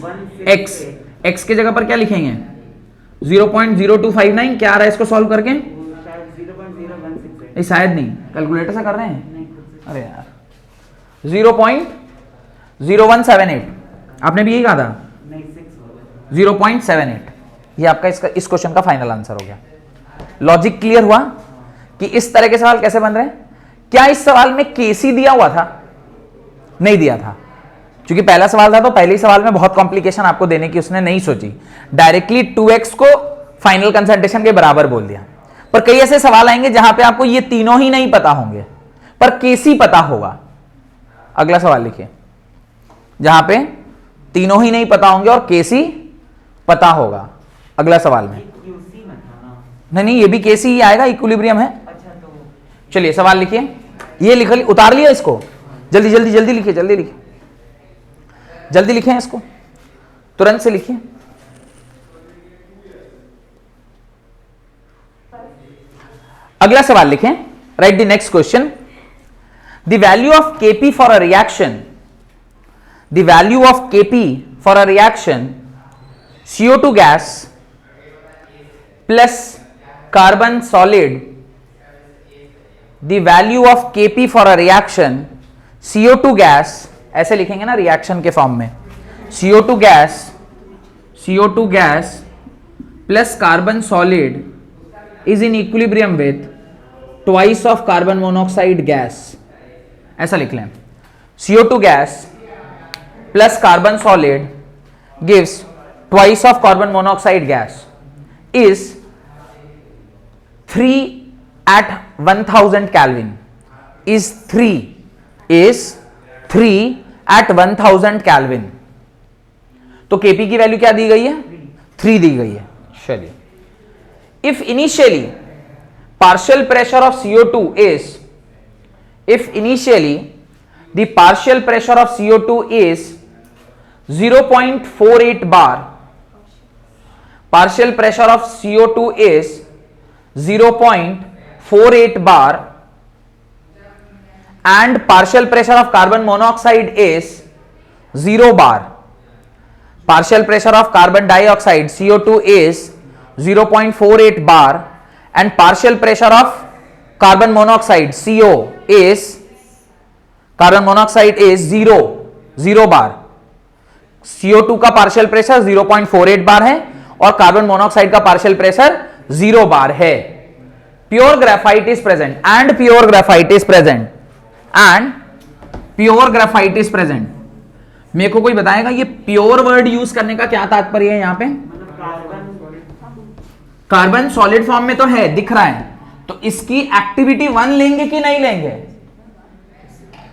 x के जगह पर क्या लिखेंगे 0.0259। क्या आ रहा है इसको सॉल्व करके, शायद नहीं, कैलकुलेटर से कर रहे हैं, अरे यार 0.0178, आपने भी यही कहा था 0.78। ये आपका इस क्वेश्चन का फाइनल आंसर हो गया। लॉजिक क्लियर हुआ कि इस तरह के सवाल कैसे बन रहे हैं। क्या इस सवाल में केसी दिया हुआ था? नहीं दिया था, क्योंकि पहला सवाल था तो पहले ही सवाल में बहुत कॉम्प्लिकेशन आपको देने की उसने नहीं सोची, डायरेक्टली 2x को फाइनल कंसंट्रेशन के बराबर बोल दिया। पर कई ऐसे सवाल आएंगे जहां पे आपको ये तीनों ही नहीं पता होंगे पर केसी पता होगा। अगला सवाल लिखिए, जहां पे तीनों ही नहीं पता होंगे और केसी पता होगा। अगला सवाल में नहीं, ये भी केसी ही आएगा, इक्विलिब्रियम है। चलिए सवाल लिखिए, ये लिख उतार लिया इसको, जल्दी जल्दी जल्दी लिखिए, जल्दी लिखिए, जल्दी लिखें इसको, तुरंत से लिखिए। अगला सवाल लिखें, right the next question, the value of Kp for a reaction, the value of Kp for a reaction CO2 gas plus carbon solid, the value of Kp for a reaction CO2 gas, ऐसे लिखेंगे ना reaction के form में, CO2 gas plus carbon solid is in equilibrium with twice of carbon monoxide gas. ऐसा लिख लें, CO2 gas plus carbon solid gives twice of carbon monoxide gas is 3 at 1000 Kelvin, is 3 at 1000 Kelvin। तो Kp की value क्या दी गई है, 3 दी गई है। चलिए, if initially partial pressure of CO2 is, if initially the partial pressure of CO2 is 0.48 bar, partial pressure of CO2 is 0.48 bar and partial pressure of carbon monoxide is 0 bar. Partial pressure of carbon dioxide CO2 is 0.48 bar and partial pressure of carbon monoxide CO is 0 bar. CO2 का partial pressure 0.48 बार है और carbon monoxide का partial pressure 0 बार है. Pure graphite is present and pure graphite is present and pure graphite is present. मेरे को कोई बताएगा ये प्योर वर्ड यूज करने का क्या तात्पर्य है? यहां पे कार्बन सॉलिड फॉर्म में तो है, दिख रहा है, तो इसकी एक्टिविटी 1 लेंगे कि नहीं लेंगे?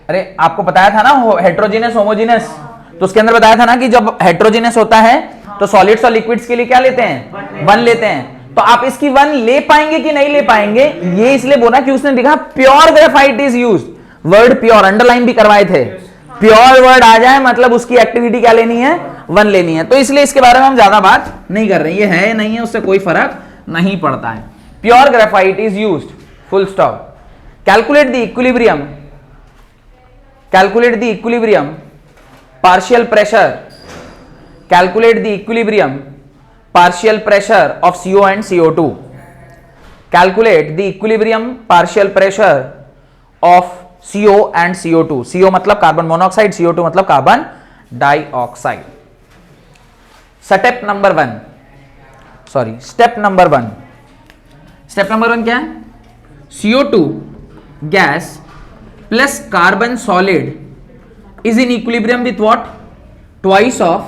अरे आपको बताया था ना हेट्रोजीनस होमोजीनस, तो उसके अंदर बताया था ना कि जब हेट्रोजीनस होता है तो सॉलिड्स और लिक्विड्स के लिए क्या लेते हैं? 1 लेते हैं. तो आप इसकी 1 ले पाएंगे कि नहीं ले पाएंगे? ये इसलिए बोला कि उसने लिखा pure graphite is used. Word pure underline भी करवाए थे. प्योर वर्ड आ जाए मतलब उसकी एक्टिविटी क्या लेनी है? 1 लेनी है. तो इसलिए इसके बारे में हम ज्यादा बात नहीं कर रहे हैं. ये है नहीं है उससे कोई फर्क नहीं पड़ता है. Pure graphite is used, full stop. Calculate the equilibrium partial pressure. Calculate the equilibrium partial pressure of CO and CO2. Calculate the equilibrium partial pressure of CO and CO2. CO मतलब कार्बन मोनोऑक्साइड, CO2 मतलब carbon dioxide. Step number 1 क्या है? CO2 gas plus carbon solid is in equilibrium with what? Twice of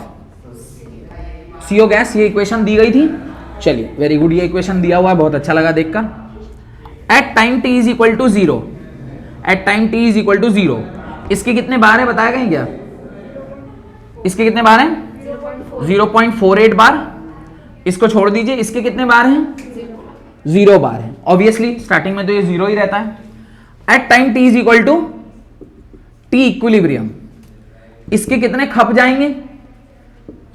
CO gas. ये equation दी गई थी. चलिए very good, ये equation दिया हुआ है, बहुत अच्छा लगा देखकर. At time t is equal to 0, इसके कितने बार है बताया कहीं क्या? इसके कितने बार हैं? 0.48 बार. इसको छोड़ दीजिए, इसके कितने बार हैं? 0 बार है. ऑब्वियसली स्टार्टिंग में तो ये 0 ही रहता है. At time t is equal to t equilibrium, इसके कितने खप जाएंगे?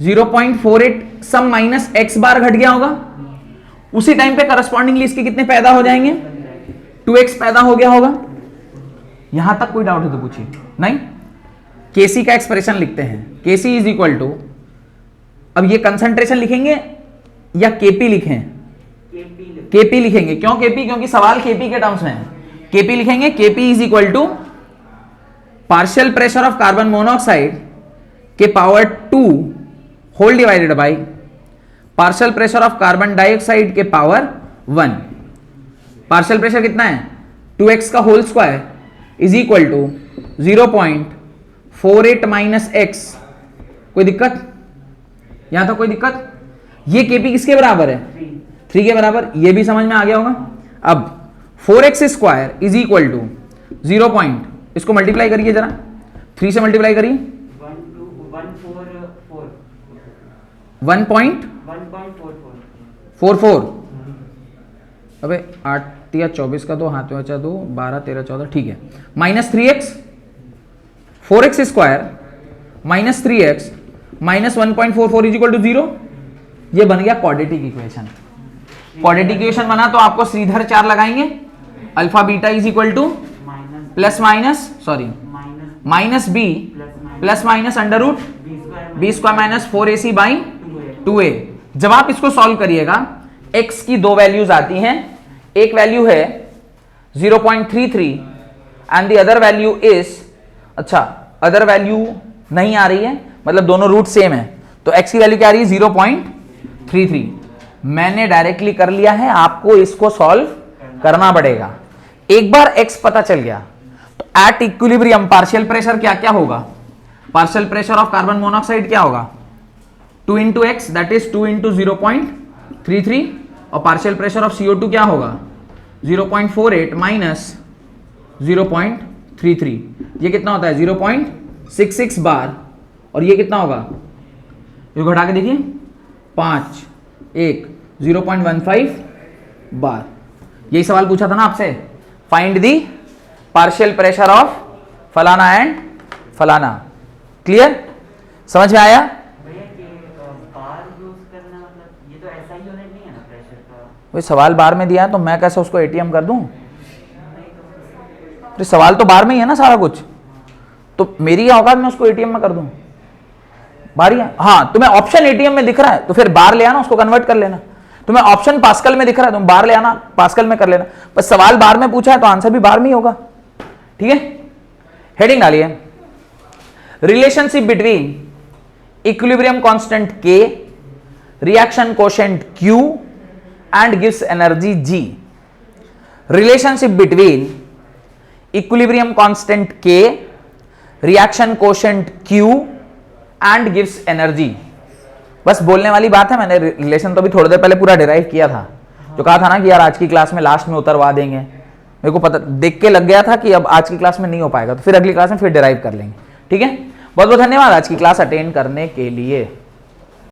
0.48 सम माइनस x बार घट गया होगा. उसी टाइम पे करस्पॉन्डिंगली इसके कितने पैदा हो जाएंगे? 2x पैदा हो गया होगा. यहां तक कोई डाउट है तो पूछिए. नहीं? Kc का एक्सप्रेशन लिखते हैं. Kc इज इक्वल टू, अब ये कंसंट्रेशन लिखेंगे या Kp लिखें? Kp लिखेंगे. क्यों Kp? क्योंकि सवाल Kp के टर्म्स में है. Kp लिखेंगे. Kp is equal to partial pressure of carbon monoxide के power 2 whole divided by partial pressure of carbon dioxide के पावर 1. पार्शियल प्रेशर कितना है? 2x का whole square is equal to 0.48 minus x. कोई दिक्कत? यहां तक कोई दिक्कत? ये Kp किसके बराबर है? 3 के बराबर. ये भी समझ में आ गया होगा. अब 4x square is equal to 0. इसको मल्टीप्लाई करिए जरा, 3 से मल्टीप्लाई करिए. 1.44. अबे 8 या 24 का 2 हाथ में बचा 2, 12 13 14, ठीक है. Minus 3x, 4x square minus 3x minus 1.44 is equal to 0. ये बन गया क्वाड्रेटिक इक्वेशन. क्वाड्रेटिक इक्वेशन बना तो आपको श्रीधर 4 लगाएंगे. Alpha beta is equal to plus minus b plus minus under root b square minus 4ac by 2a. जब आप इसको सॉल्व करिएगा, x की 2 वैल्यूज आती हैं. एक वैल्यू है 0.33 and the other value is, अच्छा अदर वैल्यू नहीं आ रही है, मतलब दोनों रूट सेम है, तो x की वैल्यू क्या आ रही है? 0.33. मैंने डायरेक्टली कर लिया है, आपको इसको सॉल्व करना पड़ेगा. एक बार x पता चल गया तो एट इक्विलिब्रियम पार्शियल प्रेशर क्या क्या होगा? Partial pressure of carbon monoxide क्या होगा? 2 into x, that is 2 into 0.33. और पार्शियल प्रेशर ऑफ CO2 क्या होगा? 0.48 माइनस 0.33. ये कितना होता है? 0.66 बार. और ये कितना होगा? ये घटा के देखिए, 5 1 0.15 बार. यही सवाल पूछा था ना आपसे, find the partial pressure of फलाना एंड फलाना. क्लियर? समझ में आया? कोई सवाल बार में दिया है तो मैं कैसे उसको एटीएम कर दूं? तो सवाल तो बार में ही है ना सारा कुछ, तो मेरी औकात में उसको एटीएम में कर दूं? बार ही है। हाँ, तुम्हें ऑप्शन एटीएम में दिख रहा है तो फिर बार ले आना, उसको कन्वर्ट कर लेना। तुम्हें ऑप्शन पास्कल में दिख रहा है, तुम बार ले आना, पास्कल में कर लेना। बस सवाल बार में पूछा है तो आंसर भी बार में ही होगा। ठीक है, हेडिंग डालिए, relationship between equilibrium constant K, reaction quotient Q and gives energy G। Relationship between equilibrium constant K, reaction quotient Q and gives energy. बस बोलने वाली बात है, मैंने रिलेशन तो भी थोड़ी देर पहले पूरा डिराइव किया था, जो कहा था ना कि यार आज की क्लास में लास्ट में उतरवा देंगे। मेरे को पता देख के लग गया था कि अब आज की क्लास में नहीं हो पाएगा, तो फिर अगली क्लास में फिर डिराइव कर लेंगे। ठीक है, बहुत बहुत धन्यवाद आज की क्लास अटेंड करने के लिए।